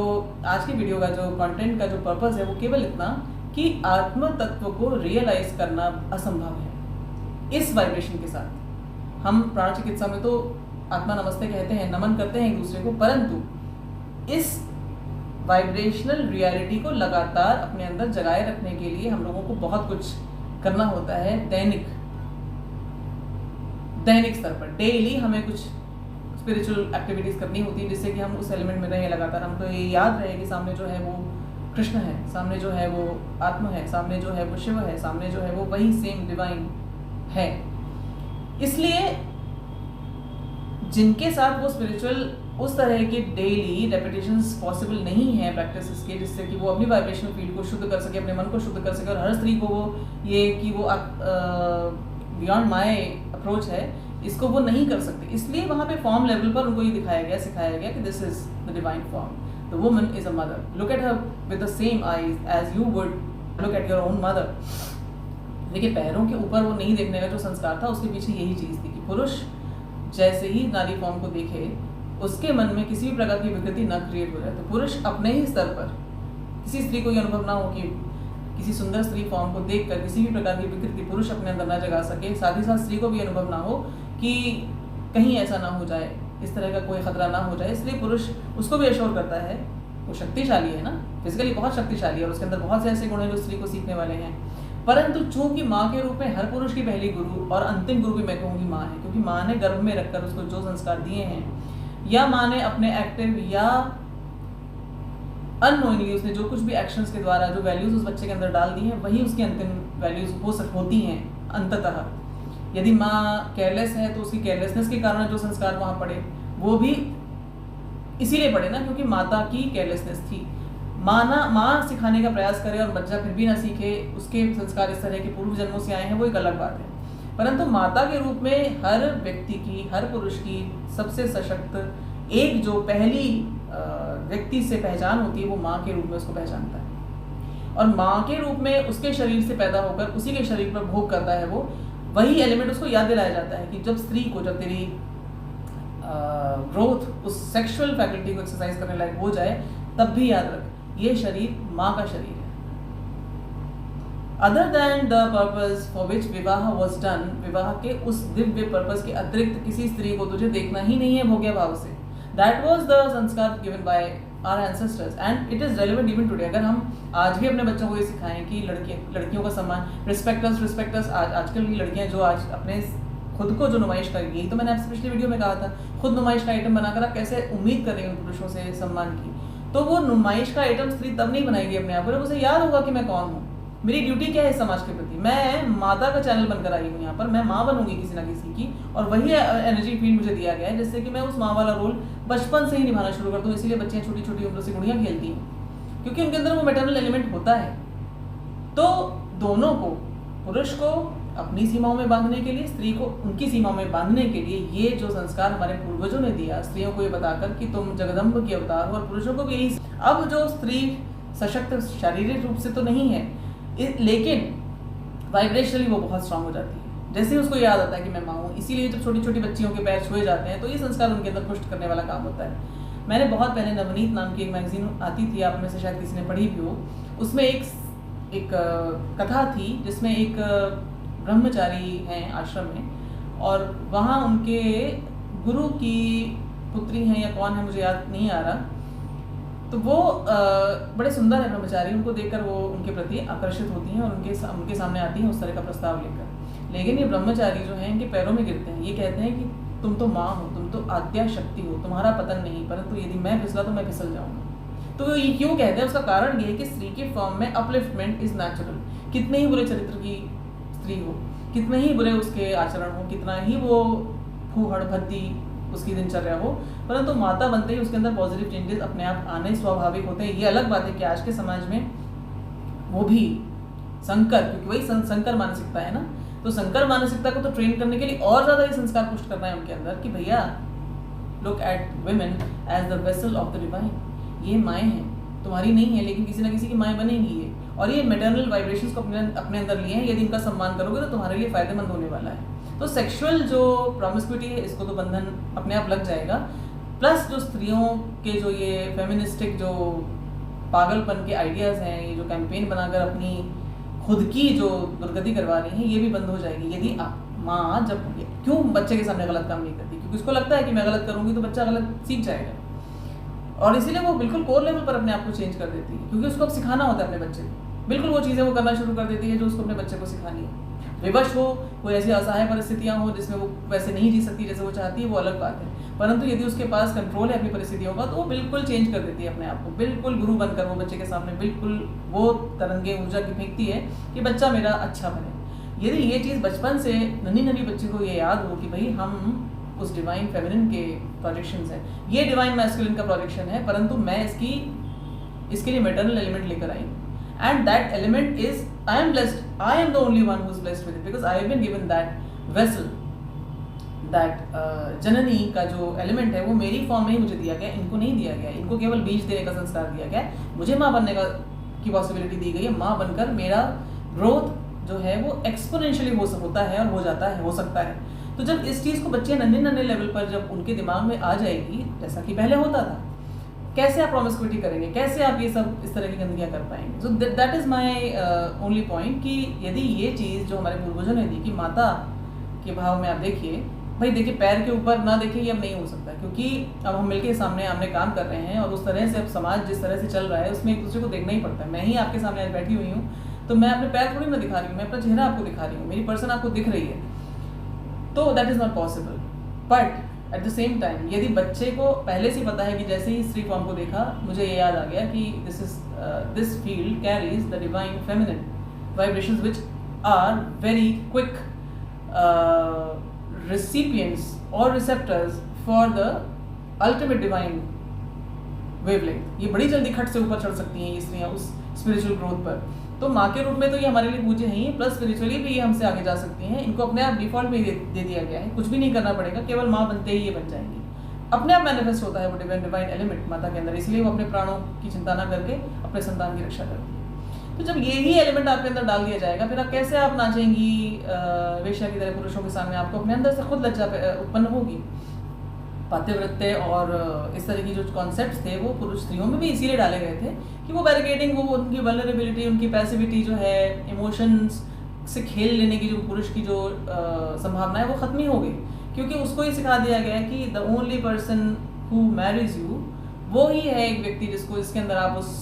आज की वीडियो का जो कंटेंट का जो पर्पस है वो केवल इतना कि आत्म तत्व को रियलाइज करना असंभव है इस वाइब्रेशन के साथ। हम प्राण चिकित्सा में तो आत्मा नमस्ते कहते हैं, नमन करते हैं एक दूसरे को, परंतु इस वाइब्रेशनल रियलिटी को लगातार अपने अंदर जगाए रखने के लिए हम लोगों को बहुत कुछ करना होता है। दैनिक स्तर पर डेली हमें कुछ स्पिरिचुअल एक्टिविटीज़ करनी होती है जिससे कि हम उस एलिमेंट में रहें लगातार। हमको ये याद रहे कि सामने जो है वो कृष्ण है, सामने जो है वो आत्मा है, सामने जो है वो शिव है, सामने जो है वो वही सेम डिवाइन है। इसलिए जिनके साथ वो स्पिरिचुअल उस तरह के डेली रेपिटेशंस पॉसिबल नहीं है प्रैक्टिसेस के, जिससे कि वो अपनी वाइब्रेशनल फील्ड को शुद्ध कर सके, अपने मन को शुद्ध कर सके। और हर स्त्री को वो ये कि वो बियॉन्ड माय अप्रोच है, इसको वो नहीं कर सकते। इसलिए वहाँ पे फॉर्म लेवल पर उनको ये दिखाया गया, सिखाया गया कि this is the divine form, the woman is a mother, look at her with the same eyes as you would look at your own mother. देखिए, पैरों के ऊपर वो नहीं देखने का जो संस्कार था उसके पीछे यही चीज़ थी कि पुरुष जैसे ही नारी फॉर्म को देखे उसके मन में किसी भी प्रकार की विकृति न क्रिएट हो जाए। तो पुरुष अपने ही स्तर पर किसी स्त्री को ये अनुभव ना हो कि किसी सुंदर स्त्री फॉर्म को देखकर किसी भी प्रकार की विकृति पुरुष अपने अंदर ना जगा सके। साथ ही साथ स्त्री को भी अनुभव ना हो कि कहीं ऐसा ना हो जाए, इस तरह का कोई खतरा ना हो जाए। इसलिए पुरुष उसको भी एश्योर करता है, वो शक्तिशाली है ना, फिजिकली बहुत शक्तिशाली है और उसके अंदर बहुत से ऐसे गुण हैं जो स्त्री को सीखने वाले हैं। परंतु चूंकि माँ के रूप में हर पुरुष की पहली गुरु और अंतिम गुरु भी मैं कहूँगी माँ है, क्योंकि माँ ने गर्भ में रखकर उसको जो संस्कार दिए हैं, या माँ ने अपने एक्टिव या अननोइंगली उसने जो कुछ भी एक्शंस के द्वारा जो वैल्यूज उस बच्चे के अंदर डाल दी हैं, वही उसकी अंतिम वैल्यूज होती हैं अंततः। यदि माँ केयरलेस है तो उसकी केयरलेसनेस के कारण जो संस्कार वहाँ पड़े वो भी इसीलिए पड़े ना, क्योंकि माता की केयरलेसनेस थी। माँ सिखाने का प्रयास करे और बच्चा फिर भी ना सीखे, उसके संस्कार इस तरह के पूर्व जन्मों से आए हैं, वो एक अलग बात है। परंतु माता के रूप में हर व्यक्ति की, हर पुरुष की सबसे सशक्त एक जो पहली व्यक्ति से पहचान होती है वो माँ के रूप में उसको पहचानता है। और माँ के रूप में उसके शरीर से पैदा होकर उसी के शरीर पर भोग करता है वो, वही एलिमेंट उसको याद दिलाया जाता है कि जब स्त्री को, जब तेरी ग्रोथ उस सेक्सुअल फैकल्टी को एक्सरसाइज करने लायक हो जाए, तब भी याद रख ये शरीर माँ का शरीर है। Other than the purpose for which विवाह वॉज डन, विवाह के उस दिव्य पर्पज के अतिरिक्त किसी स्त्री को तुझे देखना ही नहीं है भोग्य भाव से। That was the sanskar given by our ancestors and it is relevant even today. अगर हम आज भी अपने बच्चों को ये सिखाएं कि लड़कियों का सम्मान, रिस्पेक्टर्स, आजकल की लड़कियां जो आज अपने खुद को जो नुमाइश करेगी, यही तो मैंने आपसे पिछली वीडियो में कहा था, खुद नुमाइश का आइटम बनाकर आप कैसे उम्मीद करेंगे पुरुषों से सम्मान की। तो वो नुमाइश का आइटम स्त्री तब नहीं बनाएगी अपने आप पर, उसे याद होगा कि मैं कौन हूँ। मेरी ड्यूटी क्या है समाज के प्रति, मैं माता का चैनल बनकर आई हूँ यहाँ पर, मैं माँ बनूंगी किसी ना किसी की, और वही एनर्जी फील्ड मुझे दिया गया है जिससे कि मैं उस माँ वाला रोल बचपन से ही निभाना शुरू कर दूँ। इसीलिए बच्चियाँ छोटी छोटी उम्र से गुड़ियाँ खेलती हैं, क्योंकि उनके अंदर वो मैटरनल एलिमेंट होता है। तो दोनों को, पुरुष को अपनी सीमाओं में बांधने के लिए, स्त्री को उनकी सीमाओं में बांधने के लिए, ये जो संस्कार हमारे पूर्वजों ने दिया स्त्रियों को ये बताकर कि तुम जगदम्ब की अवतार हो, और पुरुषों को भी यही। अब जो स्त्री सशक्त शारीरिक रूप से तो नहीं है, लेकिन वाइब्रेशनली वो बहुत स्ट्रांग हो जाती है जैसे ही उसको याद आता है कि मैं माँ हूँ। इसीलिए जब छोटी छोटी बच्चियों के पैर छुए जाते हैं तो ये संस्कार उनके अंदर पुष्ट करने वाला काम होता है। मैंने बहुत पहले नवनीत नाम की एक मैगजीन आती थी, आप में से शायद किसी ने पढ़ी भी हो, उसमें एक कथा थी जिसमें एक ब्रह्मचारी हैं आश्रम में, और वहाँ उनके गुरु की पुत्री हैं या कौन है मुझे याद नहीं आ रहा। तो वो बड़े सुंदर है ब्रह्मचारी, उनको देखकर वो उनके प्रति आकर्षित होती हैं और उनके सामने आती हैं उस तरह का प्रस्ताव लेकर। लेकिन ये ब्रह्मचारी जो हैं इनके पैरों में गिरते हैं, ये कहते हैं कि तुम तो माँ हो, तुम तो आद्या शक्ति हो, तुम्हारा पतन नहीं, परंतु यदि मैं फिसला तो मैं फिसल जाऊंगा। तो ये क्यों कहते हैं, उसका कारण ये है कि स्त्री के फॉर्म में अपलिफ्टमेंट इज नेचुरल। कितने ही बुरे चरित्र की स्त्री हो, कितने ही बुरे उसके आचरण हो, कितना ही वो फूहड़ भद्दी उसकी दिनचर्या हो, परंतु माता बनते ही उसके अंदर पॉजिटिव चेंजेस अपने आप आने स्वाभाविक होते हैं। ये अलग बात है कि आज के समाज में वो भी संकर, क्योंकि वही संकर मानसिकता है ना, तो संकर मानसिकता को तो ट्रेन करने के लिए और ज़्यादा ये संस्कार पुष्ट करना है उनके अंदर कि भैया look at women as the vessel of the divine. ये माएँ हैं, तुम्हारी नहीं है लेकिन किसी ना किसी की माएँ बनेंगी ये, और ये मैटरनल वाइब्रेशंस को अपने अंदर लिए हैं। यदि इनका सम्मान करोगे तो तुम्हारे लिए फ़ायदेमंद होने वाला है। तो सेक्सुअल जो प्रॉमिस्क्यूटी है इसको तो बंधन अपने आप लग जाएगा, प्लस जो स्त्रियों के जो ये फेमिनिस्टिक जो पागलपन के आइडियाज़ हैं, ये जो कैंपेन बनाकर अपनी खुद की जो दुर्गति करवा रही हैं, ये भी बंद हो जाएगी। यदि माँ जब क्यों बच्चे के सामने गलत काम नहीं करती, क्योंकि उसको लगता है कि मैं गलत करूँगी तो बच्चा गलत सीख जाएगा, और इसीलिए वो बिल्कुल कोर लेवल पर अपने आप को चेंज कर देती है, क्योंकि उसको अब सिखाना होता है अपने बच्चे को। बिल्कुल वो चीज़ें वो करना शुरू कर देती है जो उसको अपने बच्चे को सिखानी है। विवश हो, कोई ऐसी असहाय परिस्थितियाँ हो जिसमें वो वैसे नहीं जी सकती जैसे वो चाहती है, वो अलग बात है, परंतु यदि उसके पास कंट्रोल है अपनी परिस्थितियों का तो वो बिल्कुल चेंज कर देती है अपने आप को। बिल्कुल गुरु बनकर वो बच्चे के सामने बिल्कुल वो तरंगे ऊर्जा की फेंकती है कि बच्चा मेरा अच्छा बने। यदि ये चीज़ बचपन से नन्ही नन्ही बच्चे को ये याद हो कि भाई हम उस डिवाइन फेमिनिन के प्रोजेक्शंस हैं, ये डिवाइन मैस्कुलिन का प्रोजेक्शन है, परंतु मैं इसके लिए मैटरनल एलिमेंट लेकर आई, and that element is I am blessed, I am the only one who is blessed with it because I have been given that vessel, that जननी का जो एलिमेंट है वो मेरी फॉर्म में ही मुझे दिया गया, इनको नहीं दिया गया। इनको केवल बीज देने का संस्कार दिया गया, मुझे माँ बनने की पॉसिबिलिटी दी गई है। माँ बनकर मेरा ग्रोथ जो है वो एक्सपोनेंशियली होता है और हो जाता है, हो सकता है। तो जब इस चीज़ को बच्चे नन्हे लेवल पर जब उनके दिमाग में आ जाएगी, जैसा कि पहले होता था, कैसे आप प्रॉमिस्क्यूटी करेंगे, कैसे आप ये सब इस तरह की गंदगियाँ कर पाएंगे। So that is my only point कि यदि ये चीज़ जो हमारे पूर्वजों ने दी कि माता के भाव में आप देखिए, भाई देखिए पैर के ऊपर ना देखिए, ये अब नहीं हो सकता, क्योंकि अब हम मिलके सामने आमने काम कर रहे हैं और उस तरह से अब समाज जिस तरह से चल रहा है उसमें एक दूसरे को देखना ही पड़ता है। मैं ही आपके सामने आज बैठी हुई हूँ तो मैं अपने पैर थोड़ी ना दिखा रही हूँ, मैं अपना चेहरा आपको दिखा रही हूँ, मेरी पर्सन आपको दिख रही है, तो that is not possible. But at the same time यदि बच्चे को पहले से पता है कि जैसे ही स्त्री फॉर्म को देखा मुझे ये याद आ गया कि this field carries the divine feminine vibrations which are very quick recipients or receptors for the ultimate divine wavelength। ये बड़ी जल्दी खट से ऊपर चढ़ सकती हैं ये स्त्रियाँ उस स्पिरिचुअल ग्रोथ पर। तो माँ के रूप में तो ये हमारे लिए पूज्य हैं ही, प्लस स्पिरिचुअली भी ये हमसे आगे जा सकती हैं। इनको अपने आप डिफॉल्ट में दे दिया गया है, कुछ भी नहीं करना पड़ेगा, केवल माँ बनते ही ये बन जाएंगी। अपने आप मैनिफेस्ट होता है वो डिवाइन एलिमेंट माता के अंदर, इसलिए वो अपने प्राणों की चिंता ना करके अपने संतान की रक्षा करती है। तो जब यही एलिमेंट आपके अंदर डाल दिया जाएगा, फिर आप कैसे आप नाचेंगी वेश्या की तरह पुरुषों के सामने, आपको अपने अंदर से खुद लज्जा उत्पन्न होगी। पातिव्रत्य और इस तरह की जो कॉन्सेप्ट्स थे वो पुरुष स्त्रियों में भी इसीलिए डाले गए थे कि वो बैरिकेडिंग, वो उनकी वल्नरेबिलिटी, उनकी पैसिविटी जो है, इमोशंस से खेल लेने की जो पुरुष की जो संभावना है वो ख़त्म ही हो गई, क्योंकि उसको ही सिखा दिया गया कि the only person who marriage you वो ही है एक व्यक्ति जिसके अंदर आप उस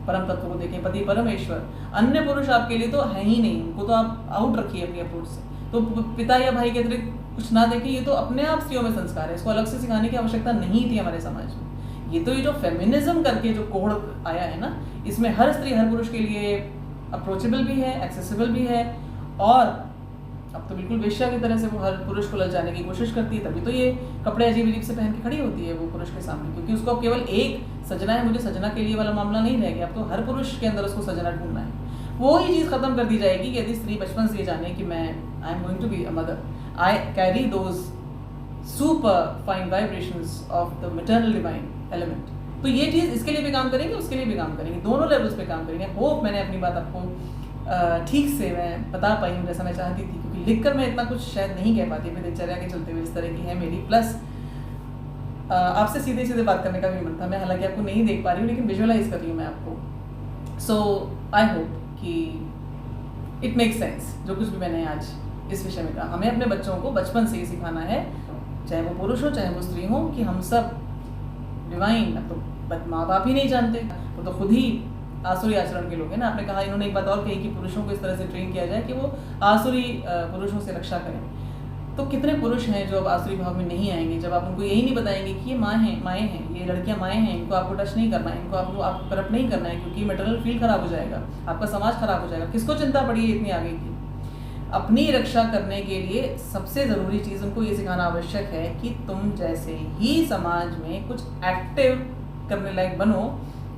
परम तत्व को देखें, पति परमेश्वर। अन्य पुरुष आपके लिए तो है ही नहीं, उनको तो आप आउट रखिए अपनी अप्रोच से। तो पिता या भाई के अतिरिक्त कुछ ना देखें, ये तो अपने आप स्त्रियों में संस्कार है, इसको अलग से सिखाने की आवश्यकता नहीं थी हमारे समाज में। ये तो ये जो फेमिनिज्म करके जो कोड आया है ना, इसमें हर स्त्री हर पुरुष के लिए अप्रोचेबल भी है, एक्सेसिबल भी है, और अब तो बिल्कुल वेश्या की तरह से वो हर पुरुष को ललचाने की कोशिश करती है। तभी तो ये कपड़े अजीब अजीब से पहन के खड़ी होती है वो पुरुष के सामने, क्योंकि उसको अब केवल एक सजना है, मुझे सजना के लिए वाला मामला नहीं रह गया। अब तो हर पुरुष के अंदर उसको सजना ढूंढना है। वो ही चीज़ खत्म कर दी जाएगी यदि स्त्री बचपन से ये जाने कि मैं I am going to be a mother, I carry those super fine vibrations of the maternal divine element. तो ये चीज़ इसके लिए भी काम करेंगे, उसके लिए भी काम करेंगे, दोनों लेवल्स पे काम करेंगे। होप मैंने अपनी बात आपको ठीक से मैं बता पाई हूँ जैसा मैं चाहती थी, क्योंकि लिखकर मैं इतना कुछ शायद नहीं कह पाती अपनी दिनचर्या के चलते हुए, इस तरह की है मेरी। प्लस आपसे सीधे सीधे बात करने का भी मन था, मैं हालांकि आपको नहीं देख पा रही हूँ लेकिन विजुअलाइज कर रही हूँ मैं आपको। सो आई होप कि इट मेक सेंस जो कुछ भी मैंने आज इस विषय में कहा। हमें अपने बच्चों को बचपन से ही सिखाना है, चाहे वो पुरुष हो चाहे वो स्त्री हो, कि हम सब डिवाइन, अब तो माँ बाप ही नहीं जानते, वो तो खुद ही आसुरी आचरण के लोग हैं ना। आपने कहा, इन्होंने एक बात और कही कि पुरुषों को इस तरह से ट्रेन किया जाए कि वो आसुरी पुरुषों से रक्षा करें। तो कितने पुरुष हैं जो अब आसुरी भाव में नहीं आएंगे जब आप उनको यही नहीं बताएंगे कि ये माएँ हैं, ये लड़कियां माएँ हैं, इनको आपको टच नहीं करना है, इनको आपको करप्ट नहीं करना है, क्योंकि मैटरनल फील खराब हो जाएगा, आपका समाज खराब हो जाएगा। किसको चिंता पड़ी है इतनी आगे की? अपनी रक्षा करने के लिए सबसे ज़रूरी चीज़ उनको ये सिखाना आवश्यक है कि तुम जैसे ही समाज में कुछ एक्टिव करने लायक बनो,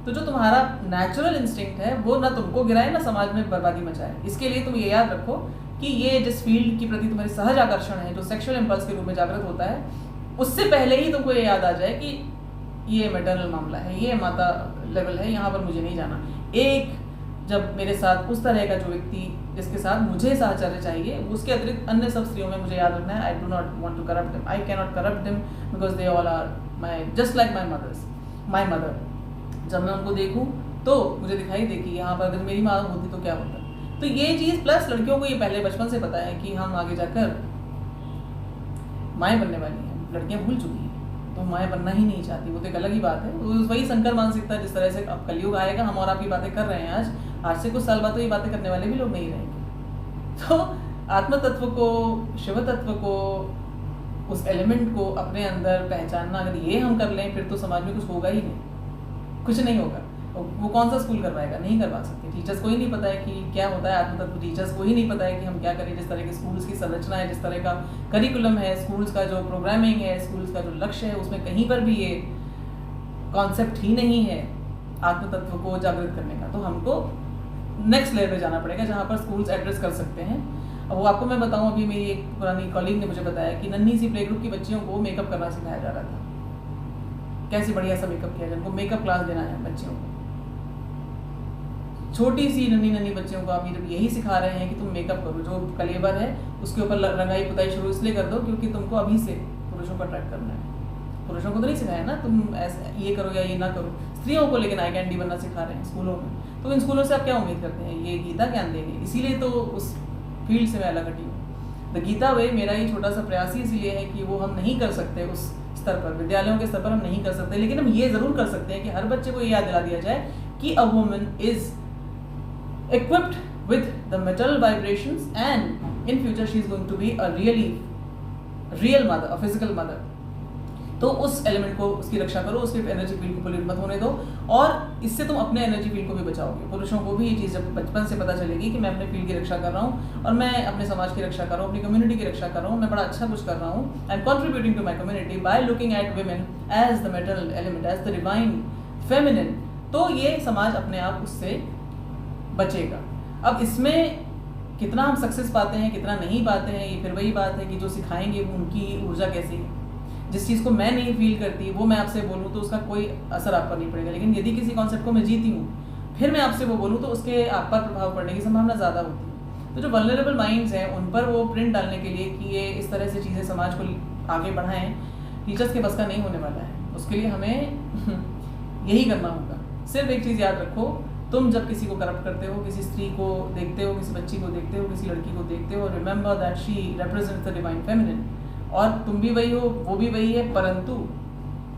तो जो तुम्हारा नेचुरल इंस्टिंक्ट है वो ना तुमको गिराए ना समाज में बर्बादी मचाए। इसके लिए तुम ये याद रखो कि ये जिस फील्ड की प्रति तुम्हारी सहज आकर्षण है, जो सेक्सुअल इम्पल्स के रूप में जागृत होता है, उससे पहले ही तुमको ये याद आ जाए कि ये मैटरनल मामला है, ये माता लेवल है, यहाँ पर मुझे नहीं जाना। एक जब मेरे साथ उस तरह का जो व्यक्ति जिसके साथ मुझे साहचर्य चाहिए, उसके अतिरिक्त अन्य सब स्त्रियों में मुझे याद रखना है, I do not want to corrupt them, I can not corrupt them because they all are my just like my mother. जब मैं उनको देखूं तो मुझे दिखाई दे कि यहाँ पर अगर मेरी माँ होती तो क्या होता। तो ये चीज़, प्लस लड़कियों को ये पहले बचपन से पता है कि हम आगे जाकर माएँ बनने वाली हैं, लड़कियाँ भूल चुकी हैं, तो माएँ बनना ही नहीं चाहती, वो तो एक अलग ही बात है। वही संकर मानसिकता, जिस तरह से अब कलयुग आएगा, हम और आप ये बातें कर रहे हैं आज से कुछ साल बाद तो ये बातें करने वाले भी लोग नहीं रहेंगे। तो आत्म तत्व को, शिव तत्व को, उस एलिमेंट को अपने अंदर पहचानना अगर ये हम कर लें, फिर तो समाज में कुछ होगा ही नहीं, कुछ नहीं होगा। वो कौन सा स्कूल करवाएगा? नहीं करवा सकते। टीचर्स को ही नहीं पता है कि क्या होता है आत्म तत्व, टीचर्स को ही नहीं पता है कि हम क्या करें। जिस तरह के स्कूल्स की संरचना है, जिस तरह का करिकुलम है, स्कूल्स का जो प्रोग्रामिंग है, स्कूल्स का जो लक्ष्य है, उसमें कहीं पर भी ये कॉन्सेप्ट ही नहीं है आत्म तत्व को जागृत करने का। तो हमको नेक्स्ट लेवल पे जाना पड़ेगा जहाँ पर स्कूल्स एड्रेस कर सकते हैं। अब वो आपको मैं बताऊँ, अभी मेरी एक पुरानी कॉलीग ने मुझे बताया कि नन्ही सी प्ले ग्रुप की बच्चियों को मेकअप करना सिखाया जा रहा था। कैसे बढ़िया सा मेकअप किया जाए, उनको मेकअप क्लास देना है बच्चियों को, छोटी सी नन्ही बच्चियों को आप जब यही सिखा रहे हैं कि तुम मेकअप करो, जो कलेवर है उसके ऊपर रंगाई पुताई शुरू इसलिए कर दो क्योंकि तुमको अभी से पुरुषों को अट्रैक्ट करना है। पुरुषों को तो नहीं सिखाया ना तुम ऐसे ये करो या ये ना करो, स्त्रियों को लेकिन आई कैंडी बनना सिखा रहे हैं स्कूलों में। तो इन स्कूलों से आप क्या उम्मीद करते हैं? ये गीता ज्ञान देंगे? इसीलिए तो उस फील्ड से मैं अलग हटी हूँ। द गीता वे मेरा ये छोटा सा प्रयास ही इसलिए है कि वो हम नहीं कर सकते उस स्तर पर, विद्यालयों के स्तर पर हम नहीं कर सकते, लेकिन हम ये ज़रूर कर सकते हैं कि हर बच्चे को ये याद दिला दिया जाए कि a woman is equipped with the maternal vibrations and in future she is going to be a real mother, a physical mother। तो उस एलिमेंट को, उसकी रक्षा करो, उसके एनर्जी फील्ड को पोल्यूट मत होने दो, और इससे तुम अपने एनर्जी फील्ड को भी बचाओगे। पुरुषों को भी ये चीज़ जब बचपन से पता चलेगी कि मैं अपने फील्ड की रक्षा कर रहा हूँ और मैं अपने समाज की रक्षा कर रहा हूँ, अपनी कम्युनिटी की रक्षा कर रहा हूँ, मैं बड़ा अच्छा कुछ कर रहा हूँ, I am contributing to my community by looking at women as the maternal element, as the divine feminine, तो ये समाज अपने आप उससे बचेगा। अब इसमें कितना हम सक्सेस पाते हैं, कितना नहीं पाते हैं, ये फिर वही बात है कि जो सिखाएंगे वो उनकी ऊर्जा कैसी है। जिस चीज़ को मैं नहीं फील करती वो मैं आपसे बोलूँ तो उसका कोई असर आप पर नहीं पड़ेगा, लेकिन यदि किसी कॉन्सेप्ट को मैं जीती हूँ फिर मैं आपसे वो बोलूँ तो उसके आप पर प्रभाव पड़ने की संभावना ज़्यादा होती है। तो जो वल्नरेबल माइंड्स हैं उन पर वो प्रिंट डालने के लिए कि ये इस तरह से चीज़ें समाज को आगे बढ़ाएं, टीचर्स के बस का नहीं होने वाला है। उसके लिए हमें यही करना होगा। सिर्फ एक चीज़ याद रखो, तुम जब किसी को करप्ट करते हो, किसी स्त्री को देखते हो, किसी बच्ची को देखते हो, किसी लड़की को देखते हो, remember that she represents the divine feminine, और तुम भी वही हो, वो भी वही है। परंतु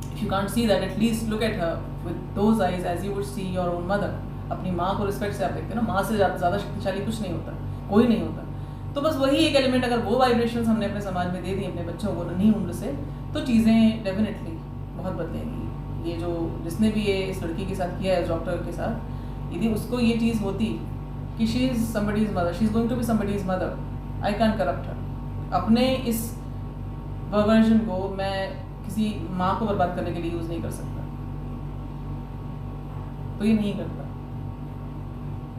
if you can't see that, at least look at her with those eyes as you would see your own mother. अपनी माँ को रिस्पेक्ट से आप देखते हो ना, माँ से ज़्यादा शक्तिशाली कुछ नहीं होता, कोई नहीं होता। तो बस वही एक एलिमेंट, अगर वो वाइब्रेशंस हमने अपने समाज में दे दी अपने बच्चों को नन्ही उम्र से, तो चीज़ें डेफिनेटली बहुत बदलेंगी। ये जो जिसने भी ये इस लड़की के साथ किया है, इस डॉक्टर के साथ, यदि उसको ये चीज़ होती कि she is somebody's mother, she is going to be somebody's mother, I can corrupt her. अपने इस वर्जन को मैं किसी माँ को बर्बाद करने के लिए यूज़ नहीं कर सकता, तो ये नहीं करता।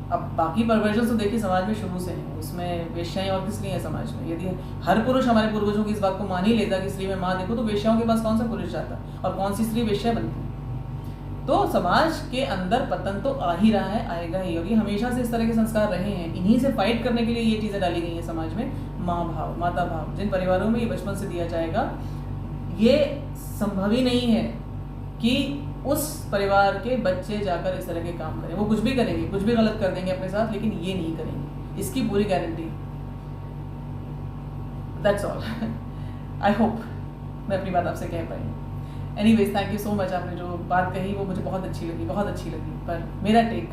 अब बाकी परवर्जन तो देखिए समाज में शुरू से हैं, उसमें वेश्याएं और किस लिए है समाज में। यदि हर पुरुष हमारे पूर्वजों की इस बात को मान ही लेता कि स्त्री में माँ देखो, तो वेश्याओं के पास कौन सा पुरुष जाता और कौन सी स्त्री वेश्या बनती। तो समाज के अंदर पतन तो आ ही रहा है, आएगा ही, और ये हमेशा से इस तरह के संस्कार रहे हैं। इन्हीं से फाइट करने के लिए ये चीज़ें डाली गई हैं समाज में। माँ भाव, माता भाव, जिन परिवारों में ये बचपन से दिया जाएगा, ये संभव ही नहीं है कि उस परिवार के बच्चे जाकर इस तरह के काम करें। वो कुछ भी करेंगे, कुछ भी गलत कर देंगे अपने साथ, लेकिन ये नहीं करेंगे, इसकी पूरी guarantee. That's all. I hope मैं अपनी बात आपसे कह पाई। Anyways, thank you so much. आपने जो बात कही वो मुझे बहुत अच्छी लगी, बहुत अच्छी लगी, पर मेरा टेक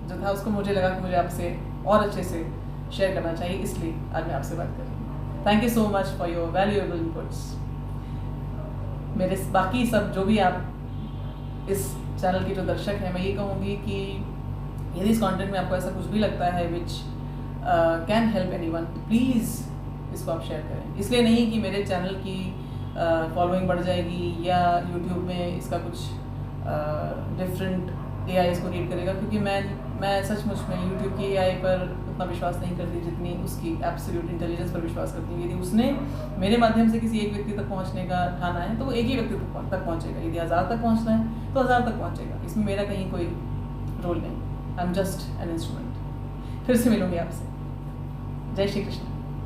जो था उसको मुझे लगा कि मुझे आपसे और अच्छे से शेयर करना चाहिए, इसलिए आज मैं आपसे बात कर रही हूँ। Thank you so much for your valuable inputs. मेरे बाकी सब जो भी आप इस चैनल के जो दर्शक हैं, मैं ये कहूँगी कि यदि इस कंटेंट में आपको ऐसा कुछ भी लगता है which can help anyone, please इसको आप शेयर करें। इसलिए नहीं कि मेरे चैनल की फॉलोइंग बढ़ जाएगी या यूट्यूब में इसका कुछ डिफरेंट AI इसको रीड करेगा, क्योंकि मैं सचमुच में यूट्यूब की AI पर उतना विश्वास नहीं करती जितनी उसकी एब्सोल्यूट इंटेलिजेंस पर विश्वास करती हूँ। यदि उसने मेरे माध्यम से किसी एक व्यक्ति तक पहुँचने का ठाना है, तो वो एक ही व्यक्ति तक पहुँचेगा। यदि 1000 तक पहुँचना है तो 1000 तक पहुँचेगा, इसमें मेरा कहीं कोई रोल नहीं। I am just an instrument. फिर से मिलूंगी आपसे। जय श्री कृष्ण।